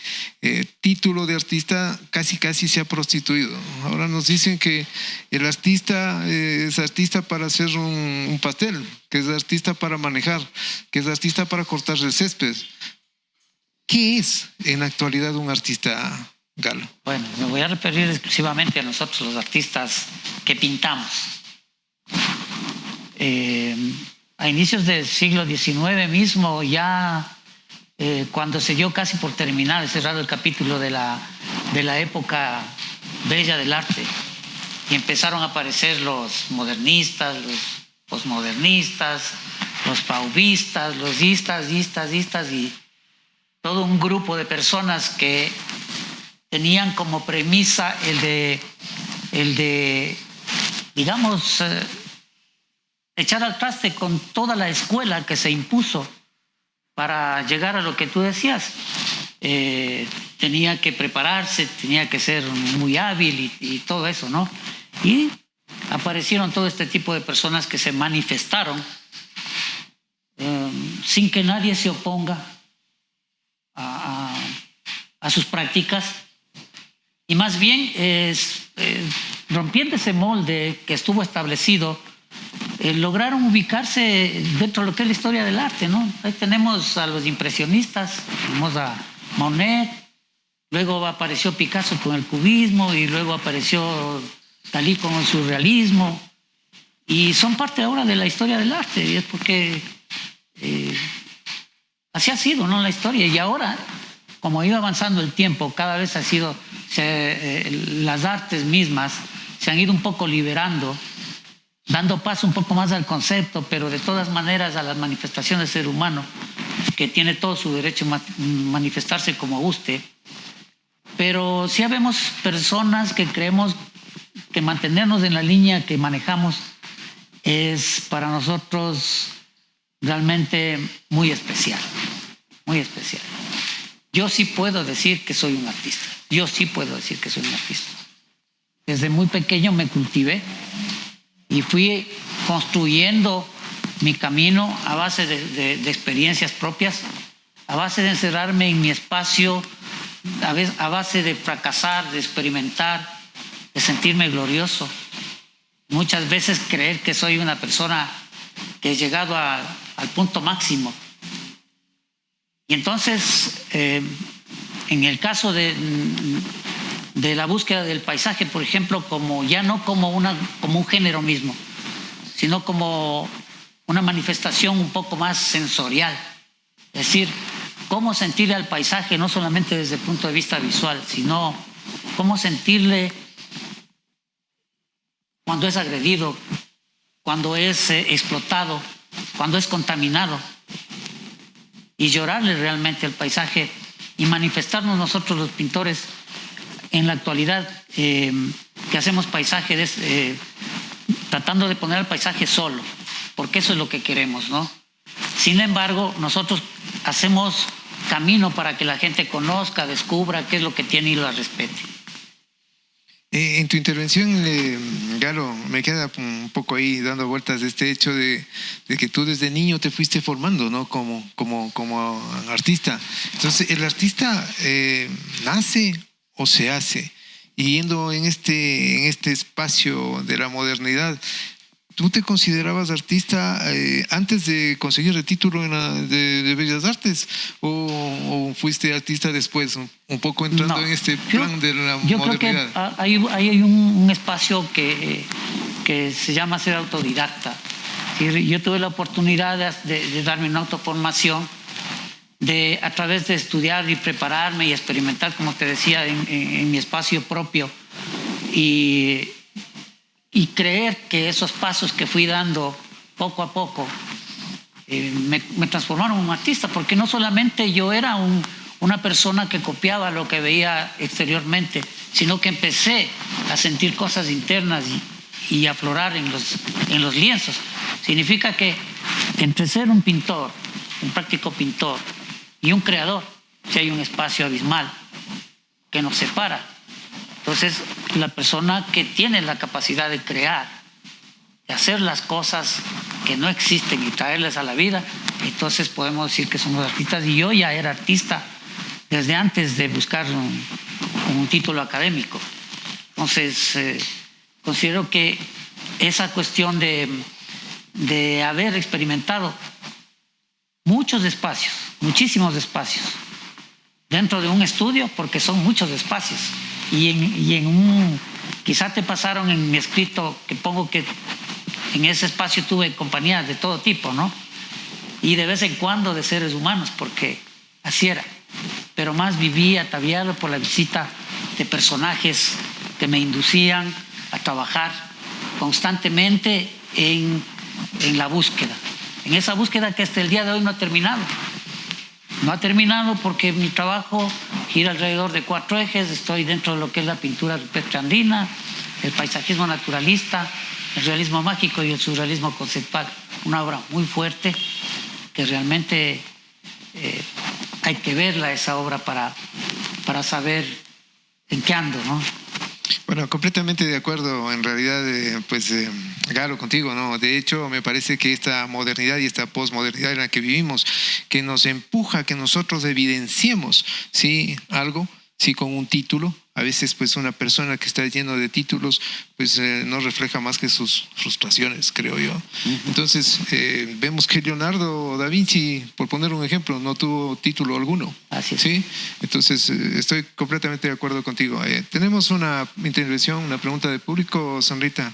título de artista casi se ha prostituido. Ahora nos dicen que el artista es artista para hacer un pastel, que es artista para manejar, que es artista para cortar el césped. ¿Qué es en la actualidad un artista, Galo? Bueno, me voy a referir exclusivamente a nosotros los artistas que pintamos. A inicios del siglo XIX mismo, ya cuando se dio casi por terminar, cerrado el capítulo de la época bella del arte, y empezaron a aparecer los modernistas, los posmodernistas, los fauvistas, los istas, y todo un grupo de personas que tenían como premisa el de digamos, echar al traste con toda la escuela que se impuso para llegar a lo que tú decías. Tenía que prepararse, tenía que ser muy hábil y todo eso, ¿no? Y aparecieron todo este tipo de personas que se manifestaron sin que nadie se oponga a sus prácticas, y más bien rompiendo ese molde que estuvo establecido, lograron ubicarse dentro de lo que es la historia del arte, ¿no? Ahí tenemos a los impresionistas, tenemos a Monet, luego apareció Picasso con el cubismo, y luego apareció Dalí con el surrealismo, y son parte ahora de la historia del arte, y es porque así ha sido, ¿no?, la historia. Y ahora, como iba avanzando el tiempo, cada vez las artes mismas se han ido un poco liberando, dando paso un poco más al concepto, pero de todas maneras a las manifestaciones del ser humano, que tiene todo su derecho a manifestarse como guste. Pero sí habemos personas que creemos que mantenernos en la línea que manejamos es para nosotros realmente muy especial, muy especial. Yo sí puedo decir que soy un artista. Yo sí puedo decir que soy un artista. Desde muy pequeño me cultivé y fui construyendo mi camino a base de experiencias propias, a base de encerrarme en mi espacio, a base de fracasar, de experimentar, de sentirme glorioso. Muchas veces creer que soy una persona que he llegado al punto máximo. Y entonces, en el caso de la búsqueda del paisaje, por ejemplo, ya no como un género mismo, sino como una manifestación un poco más sensorial. Es decir, cómo sentirle al paisaje no solamente desde el punto de vista visual, sino cómo sentirle cuando es agredido, cuando es explotado, cuando es contaminado, y llorarle realmente al paisaje y manifestarnos nosotros los pintores en la actualidad que hacemos paisaje tratando de poner al paisaje solo, porque eso es lo que queremos, ¿no? Sin embargo, nosotros hacemos camino para que la gente conozca, descubra qué es lo que tiene y lo respete. En tu intervención, Galo, me queda un poco ahí dando vueltas de este hecho de que tú desde niño te fuiste formando, ¿no?, como artista. Entonces, ¿el artista nace o se hace? Y yendo en este espacio de la modernidad, ¿tú te considerabas artista antes de conseguir el título de Bellas Artes o fuiste artista después, un poco entrando en este plan de la modernidad? Yo creo que hay un espacio que se llama ser autodidacta. Yo tuve la oportunidad de darme una autoformación a través de estudiar y prepararme y experimentar, como te decía, en mi espacio propio y creer que esos pasos que fui dando poco a poco me transformaron en un artista, porque no solamente yo era una persona que copiaba lo que veía exteriormente, sino que empecé a sentir cosas internas y aflorar en los lienzos. Significa que entre ser un pintor, un práctico pintor, y un creador, si hay un espacio abismal que nos separa. Entonces, la persona que tiene la capacidad de crear, de hacer las cosas que no existen y traerlas a la vida, entonces podemos decir que somos artistas. Y yo ya era artista desde antes de buscar un título académico. Entonces, considero que esa cuestión de haber experimentado muchos espacios, muchísimos espacios, dentro de un estudio, porque son muchos espacios, quizá te pasaron en mi escrito que pongo que en ese espacio tuve compañías de todo tipo, ¿no? Y de vez en cuando de seres humanos, porque así era. Pero más viví ataviado por la visita de personajes que me inducían a trabajar constantemente en la búsqueda. En esa búsqueda que hasta el día de hoy no ha terminado. No ha terminado porque mi trabajo gira alrededor de 4 ejes. Estoy dentro de lo que es la pintura rupestre andina, el paisajismo naturalista, el realismo mágico y el surrealismo conceptual. Una obra muy fuerte que realmente hay que verla, esa obra, para saber en qué ando, ¿no? Bueno, completamente de acuerdo, en realidad, Galo, contigo, ¿no? De hecho, me parece que esta modernidad y esta posmodernidad en la que vivimos, que nos empuja a que nosotros evidenciemos, ¿sí?, algo, sí, con un título. A veces, pues, una persona que está lleno de títulos, pues, no refleja más que sus frustraciones, creo yo. Entonces, vemos que Leonardo da Vinci, por poner un ejemplo, no tuvo título alguno. Así es. ¿Sí? Entonces, estoy completamente de acuerdo contigo. Tenemos una intervención, una pregunta del público, Sandrita.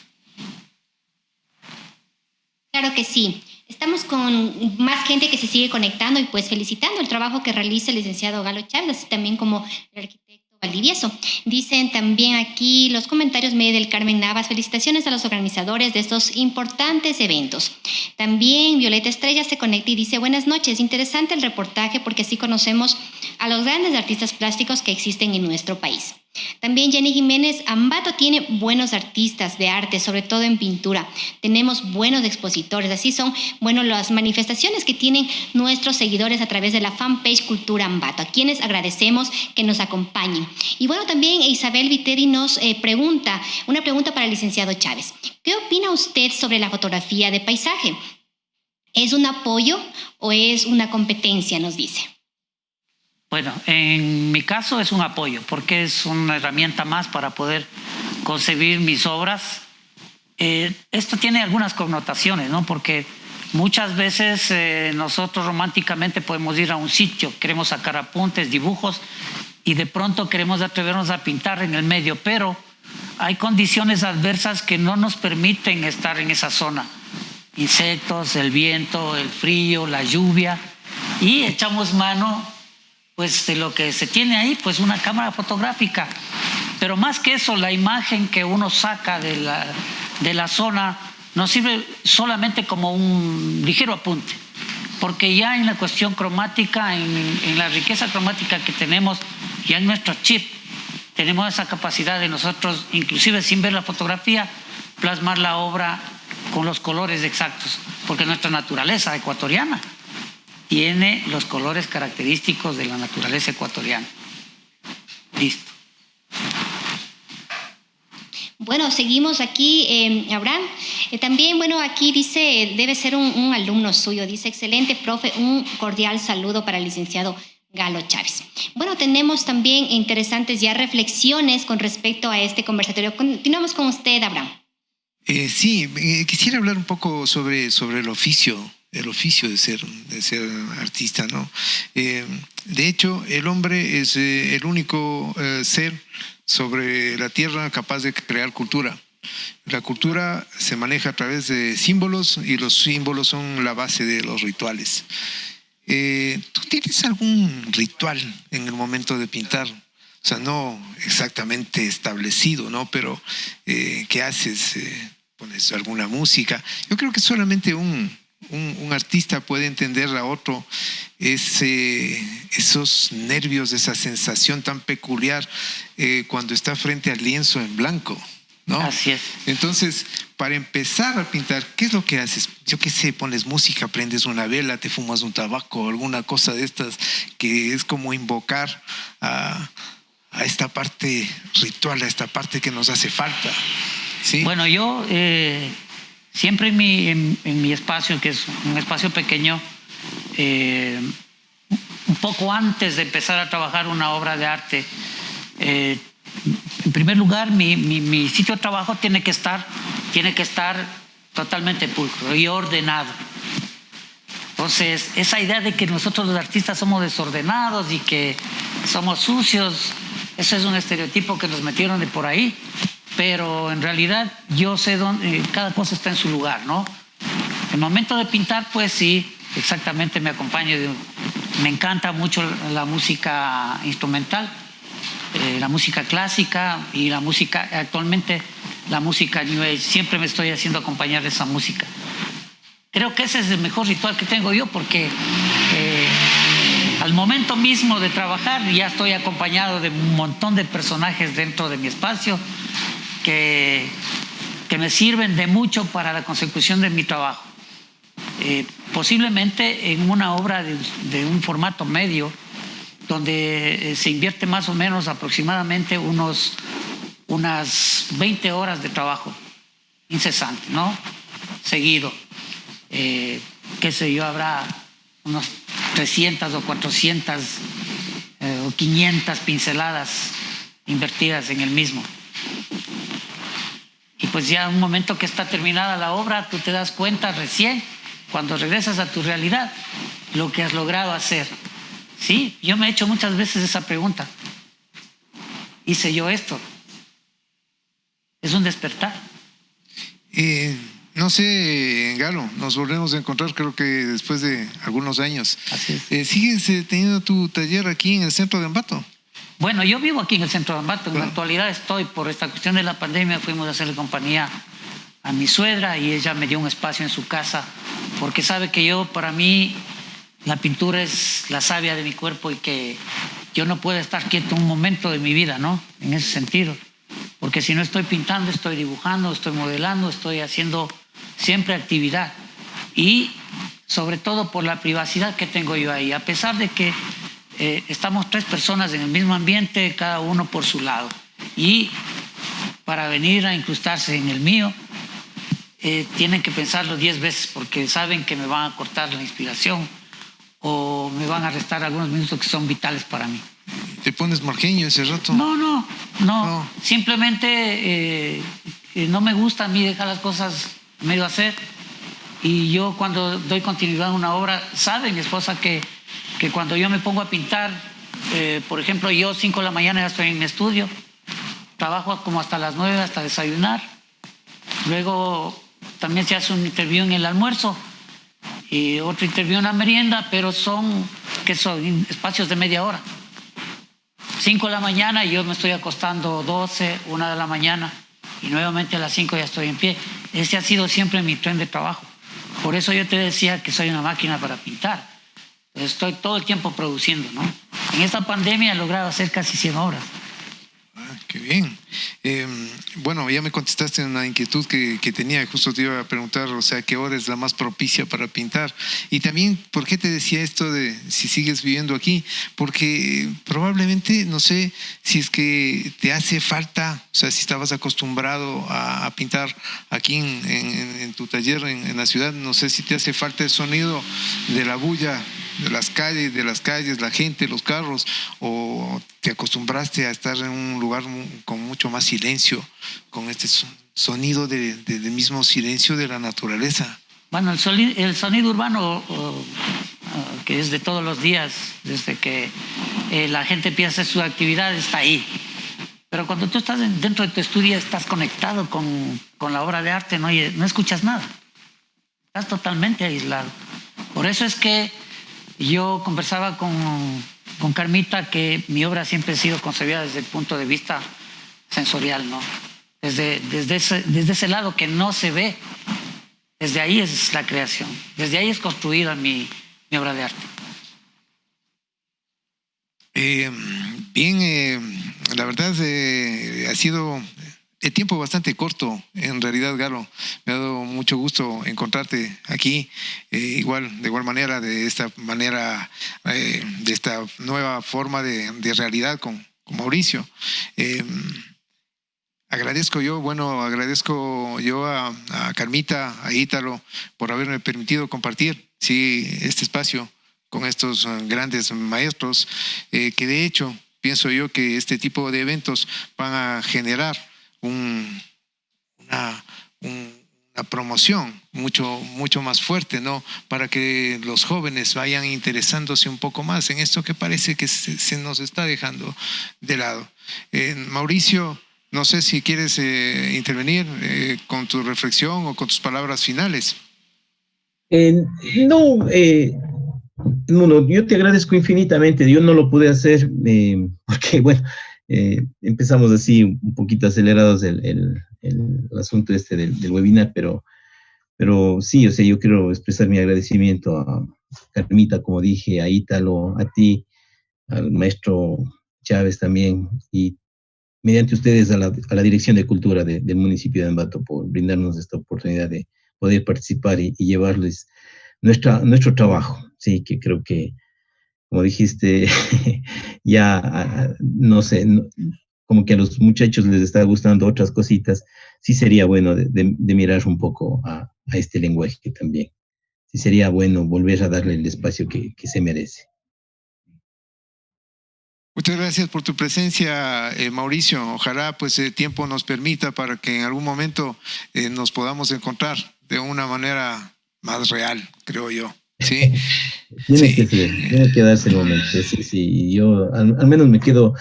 Claro que sí. Estamos con más gente que se sigue conectando y pues felicitando el trabajo que realiza el licenciado Galo Chávez, así también como el arquitecto Valdivieso. Dicen también aquí los comentarios del Carmen Navas: felicitaciones a los organizadores de estos importantes eventos. También Violeta Estrella se conecta y dice: buenas noches, interesante el reportaje porque así conocemos a los grandes artistas plásticos que existen en nuestro país. También Jenny Jiménez: Ambato tiene buenos artistas de arte, sobre todo en pintura. Tenemos buenos expositores, así son, las manifestaciones que tienen nuestros seguidores a través de la fanpage Cultura Ambato, a quienes agradecemos que nos acompañen. Y bueno, también Isabel Viteri nos pregunta, una pregunta para el licenciado Chávez. ¿Qué opina usted sobre la fotografía de paisaje? ¿Es un apoyo o es una competencia?, nos dice. Bueno, en mi caso es un apoyo, porque es una herramienta más para poder concebir mis obras. Esto tiene algunas connotaciones, ¿no? Porque muchas veces nosotros románticamente podemos ir a un sitio, queremos sacar apuntes, dibujos, y de pronto queremos atrevernos a pintar en el medio, pero hay condiciones adversas que no nos permiten estar en esa zona. Insectos, el viento, el frío, la lluvia, y echamos mano pues de lo que se tiene ahí, pues una cámara fotográfica. Pero más que eso, la imagen que uno saca de la zona nos sirve solamente como un ligero apunte, porque ya en la cuestión cromática, en la riqueza cromática que tenemos, ya en nuestro chip, tenemos esa capacidad de nosotros, inclusive sin ver la fotografía, plasmar la obra con los colores exactos, porque nuestra naturaleza ecuatoriana tiene los colores característicos de la naturaleza ecuatoriana. Listo. Bueno, seguimos aquí, Abraham. También, aquí dice, debe ser un alumno suyo. Dice: excelente, profe, un cordial saludo para el licenciado Galo Chávez. Bueno, tenemos también interesantes ya reflexiones con respecto a este conversatorio. Continuamos con usted, Abraham. Sí, quisiera hablar un poco sobre el oficio de ser artista, ¿no? De hecho, el hombre es el único ser sobre la tierra capaz de crear cultura. La cultura se maneja a través de símbolos y los símbolos son la base de los rituales. ¿Tú tienes algún ritual en el momento de pintar? O sea, no exactamente establecido, ¿no? Pero, ¿qué haces? ¿Pones alguna música? Yo creo que solamente un artista puede entender a otro esos nervios, esa sensación tan peculiar cuando está frente al lienzo en blanco, ¿no? Así es. Entonces, para empezar a pintar, ¿qué es lo que haces? Yo qué sé, pones música, prendes una vela, te fumas un tabaco, alguna cosa de estas que es como invocar a esta parte ritual, a esta parte que nos hace falta, ¿sí? Bueno, yo siempre en mi espacio, que es un espacio pequeño, un poco antes de empezar a trabajar una obra de arte, en primer lugar, mi sitio de trabajo tiene que estar totalmente pulcro y ordenado. Entonces, esa idea de que nosotros los artistas somos desordenados y que somos sucios, eso es un estereotipo que nos metieron de por ahí, pero en realidad yo sé dónde cada cosa está en su lugar, ¿no? El momento de pintar, pues sí, exactamente me acompaño. Me encanta mucho la música instrumental, la música clásica y la música, actualmente la música New Age. Siempre me estoy haciendo acompañar de esa música. Creo que ese es el mejor ritual que tengo yo, porque al momento mismo de trabajar ya estoy acompañado de un montón de personajes dentro de mi espacio que me sirven de mucho para la consecución de mi trabajo. Posiblemente en una obra de un formato medio, donde se invierte más o menos aproximadamente unas 20 horas de trabajo incesante, ¿no? Seguido. Qué sé yo, habrá unos 300 o 400 o 500 pinceladas invertidas en el mismo. Y pues ya un momento que está terminada la obra, tú te das cuenta recién, cuando regresas a tu realidad, lo que has logrado hacer. Sí, yo me he hecho muchas veces esa pregunta. ¿Hice yo esto? Es un despertar. No sé, Galo, nos volvemos a encontrar creo que después de algunos años. Así es. ¿Sigues teniendo tu taller aquí en el centro de Ambato? Bueno, yo vivo aquí en el centro de Ambato. En la actualidad estoy, por esta cuestión de la pandemia, fuimos a hacerle compañía a mi suegra y ella me dio un espacio en su casa, porque sabe que para mí, la pintura es la savia de mi cuerpo y que yo no puedo estar quieto un momento de mi vida, ¿no? En ese sentido. Porque si no estoy pintando, estoy dibujando, estoy modelando, estoy haciendo siempre actividad. Y sobre todo por la privacidad que tengo yo ahí. A pesar de que estamos 3 personas en el mismo ambiente, cada uno por su lado. Y para venir a incrustarse en el mío, tienen que pensarlo 10 veces porque saben que me van a cortar la inspiración o me van a restar algunos minutos que son vitales para mí. ¿Te pones marqueño ese rato? No. Simplemente no me gusta a mí dejar las cosas a medio hacer. Y yo cuando doy continuidad a una obra, sabe mi esposa que cuando yo me pongo a pintar, por ejemplo, yo 5 de la mañana ya estoy en mi estudio, trabajo como hasta las 9, hasta desayunar. Luego también se hace un interview en el almuerzo y otro interview en la merienda, pero son espacios de media hora. 5 de la mañana y yo me estoy acostando 12, 1 de la mañana y nuevamente a las 5 ya estoy en pie. Ese ha sido siempre mi tren de trabajo. Por eso yo te decía que soy una máquina para pintar. Estoy todo el tiempo produciendo, ¿no? En esta pandemia he logrado hacer casi 100 obras. Qué bien. Bueno, ya me contestaste una inquietud que tenía, justo te iba a preguntar, o sea, ¿qué hora es la más propicia para pintar? Y también, ¿por qué te decía esto de si sigues viviendo aquí? Porque probablemente, no sé, si es que te hace falta, o sea, si estabas acostumbrado a pintar aquí en tu taller en la ciudad, no sé si te hace falta el sonido de la bulla de las calles, la gente, los carros, o te acostumbraste a estar en un lugar con mucho más silencio, con este sonido del mismo silencio de la naturaleza. Bueno, el sonido urbano, que es de todos los días, desde que la gente empieza a hacer su actividad, está ahí. Pero cuando tú estás dentro de tu estudio, estás conectado con la obra de arte, no escuchas nada. Estás totalmente aislado. Por eso es que Yo conversaba con Carmita que mi obra siempre ha sido concebida desde el punto de vista sensorial, ¿no? Desde ese lado que no se ve, desde ahí es la creación, desde ahí es construida mi obra de arte. La verdad ha sido el tiempo bastante corto, en realidad, Galo. Me ha dado mucho gusto encontrarte aquí, de igual manera, de esta nueva forma de realidad con Mauricio. Agradezco yo a Carmita, a Ítalo, por haberme permitido compartir este espacio con estos grandes maestros, que de hecho pienso yo que este tipo de eventos van a generar una promoción mucho más fuerte, ¿no? Para que los jóvenes vayan interesándose un poco más en esto que parece que se nos está dejando de lado. Mauricio, no sé si quieres intervenir con tu reflexión o con tus palabras finales. No, yo te agradezco infinitamente. Yo no lo pude hacer porque, bueno, empezamos así un poquito acelerados el asunto del webinar, pero sí, o sea, yo quiero expresar mi agradecimiento a Carmita, como dije, a Ítalo, a ti, al maestro Chávez también, y mediante ustedes a la Dirección de Cultura del municipio de Ambato por brindarnos esta oportunidad de poder participar y llevarles nuestro trabajo. Sí, que creo que, como dijiste, ya, no sé, como que a los muchachos les está gustando otras cositas. Sí sería bueno de mirar un poco a este lenguaje también. Sí sería bueno volver a darle el espacio que se merece. Muchas gracias por tu presencia, Mauricio. Ojalá pues el tiempo nos permita para que en algún momento nos podamos encontrar de una manera más real, creo yo. Sí. Tiene que darse el momento. Sí, yo al menos me quedo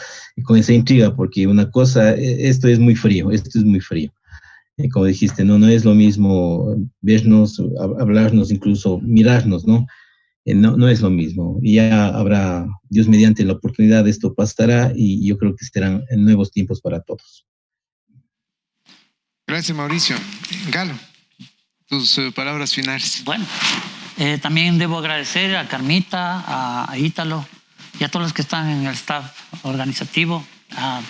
con esa intriga, porque una cosa, esto es muy frío. Como dijiste, no es lo mismo vernos, hablarnos, incluso mirarnos, ¿no? No es lo mismo. Y ya habrá, Dios mediante, la oportunidad, esto pasará, y yo creo que serán nuevos tiempos para todos. Gracias, Mauricio. Galo, tus palabras finales. Bueno, también debo agradecer a Carmita, a Ítalo y a todos los que están en el staff organizativo, a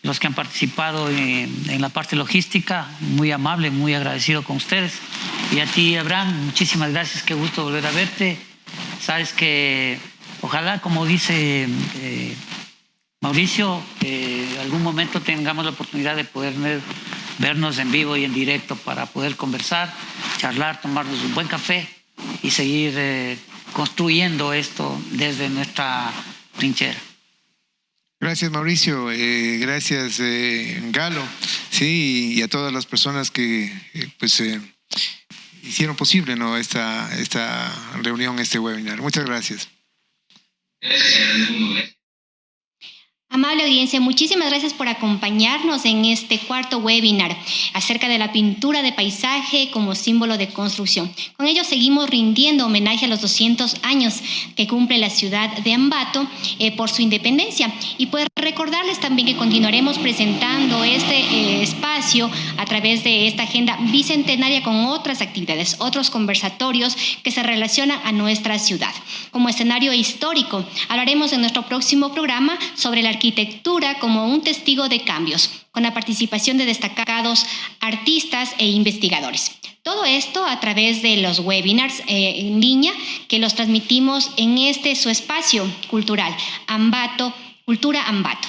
los que han participado en la parte logística. Muy amable, muy agradecido con ustedes. Y a ti, Abraham, muchísimas gracias, qué gusto volver a verte. Sabes que ojalá, como dice Mauricio, algún momento tengamos la oportunidad de poder vernos en vivo y en directo para poder conversar, charlar, tomarnos un buen café y seguir construyendo esto desde nuestra trinchera. Gracias, Mauricio. Gracias, Galo. Sí, y a todas las personas que hicieron posible, ¿no?, esta reunión, este webinar. Muchas gracias. Amable audiencia, muchísimas gracias por acompañarnos en este cuarto webinar acerca de la pintura de paisaje como símbolo de construcción. Con ello seguimos rindiendo homenaje a los 200 años que cumple la ciudad de Ambato por su independencia. Y pues recordarles también que continuaremos presentando este espacio a través de esta agenda bicentenaria con otras actividades, otros conversatorios que se relacionan a nuestra ciudad. Como escenario histórico, hablaremos en nuestro próximo programa sobre la arquitectura como un testigo de cambios, con la participación de destacados artistas e investigadores. Todo esto a través de los webinars en línea que los transmitimos en su espacio cultural, Ambato, Cultura Ambato.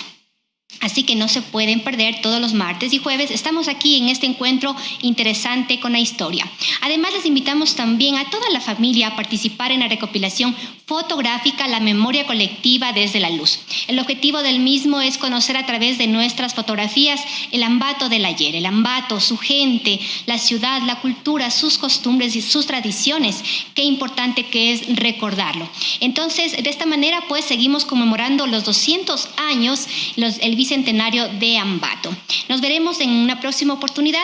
Así que no se pueden perder todos los martes y jueves. Estamos aquí en este encuentro interesante con la historia. Además, les invitamos también a toda la familia a participar en la recopilación fotográfica La Memoria Colectiva desde la Luz. El objetivo del mismo es conocer a través de nuestras fotografías el Ambato del ayer, el Ambato, su gente, la ciudad, la cultura, sus costumbres y sus tradiciones. Qué importante que es recordarlo. Entonces, de esta manera, pues, seguimos conmemorando los 200 años, el bicentenario de Ambato. Nos veremos en una próxima oportunidad.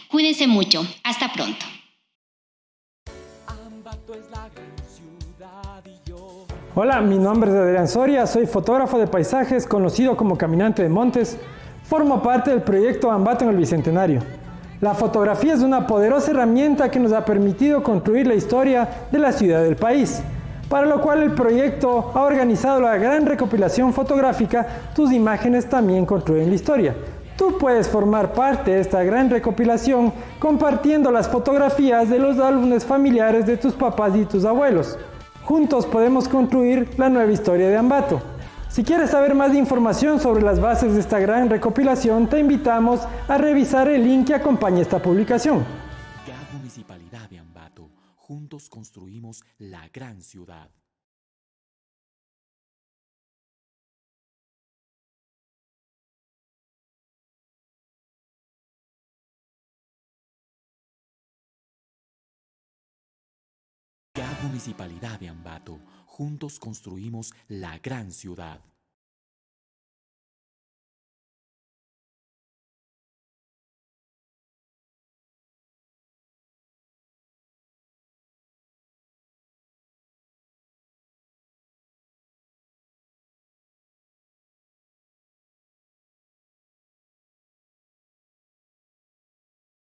Cuídense mucho. Hasta pronto. Ambato es la gran ciudad y yo Hola, mi nombre es Adrián Soria, soy fotógrafo de paisajes, conocido como Caminante de Montes. Formo parte del proyecto Ambato en el Bicentenario. La fotografía es una poderosa herramienta que nos ha permitido construir la historia de la ciudad del país, para lo cual el proyecto ha organizado la gran recopilación fotográfica Tus imágenes también construyen la historia. Tú puedes formar parte de esta gran recopilación compartiendo las fotografías de los álbumes familiares de tus papás y tus abuelos. Juntos podemos construir la nueva historia de Ambato. Si quieres saber más información sobre las bases de esta gran recopilación, te invitamos a revisar el link que acompaña esta publicación. Municipalidad de Ambato. Juntos construimos la gran ciudad. Municipalidad de Ambato. Juntos construimos la gran ciudad.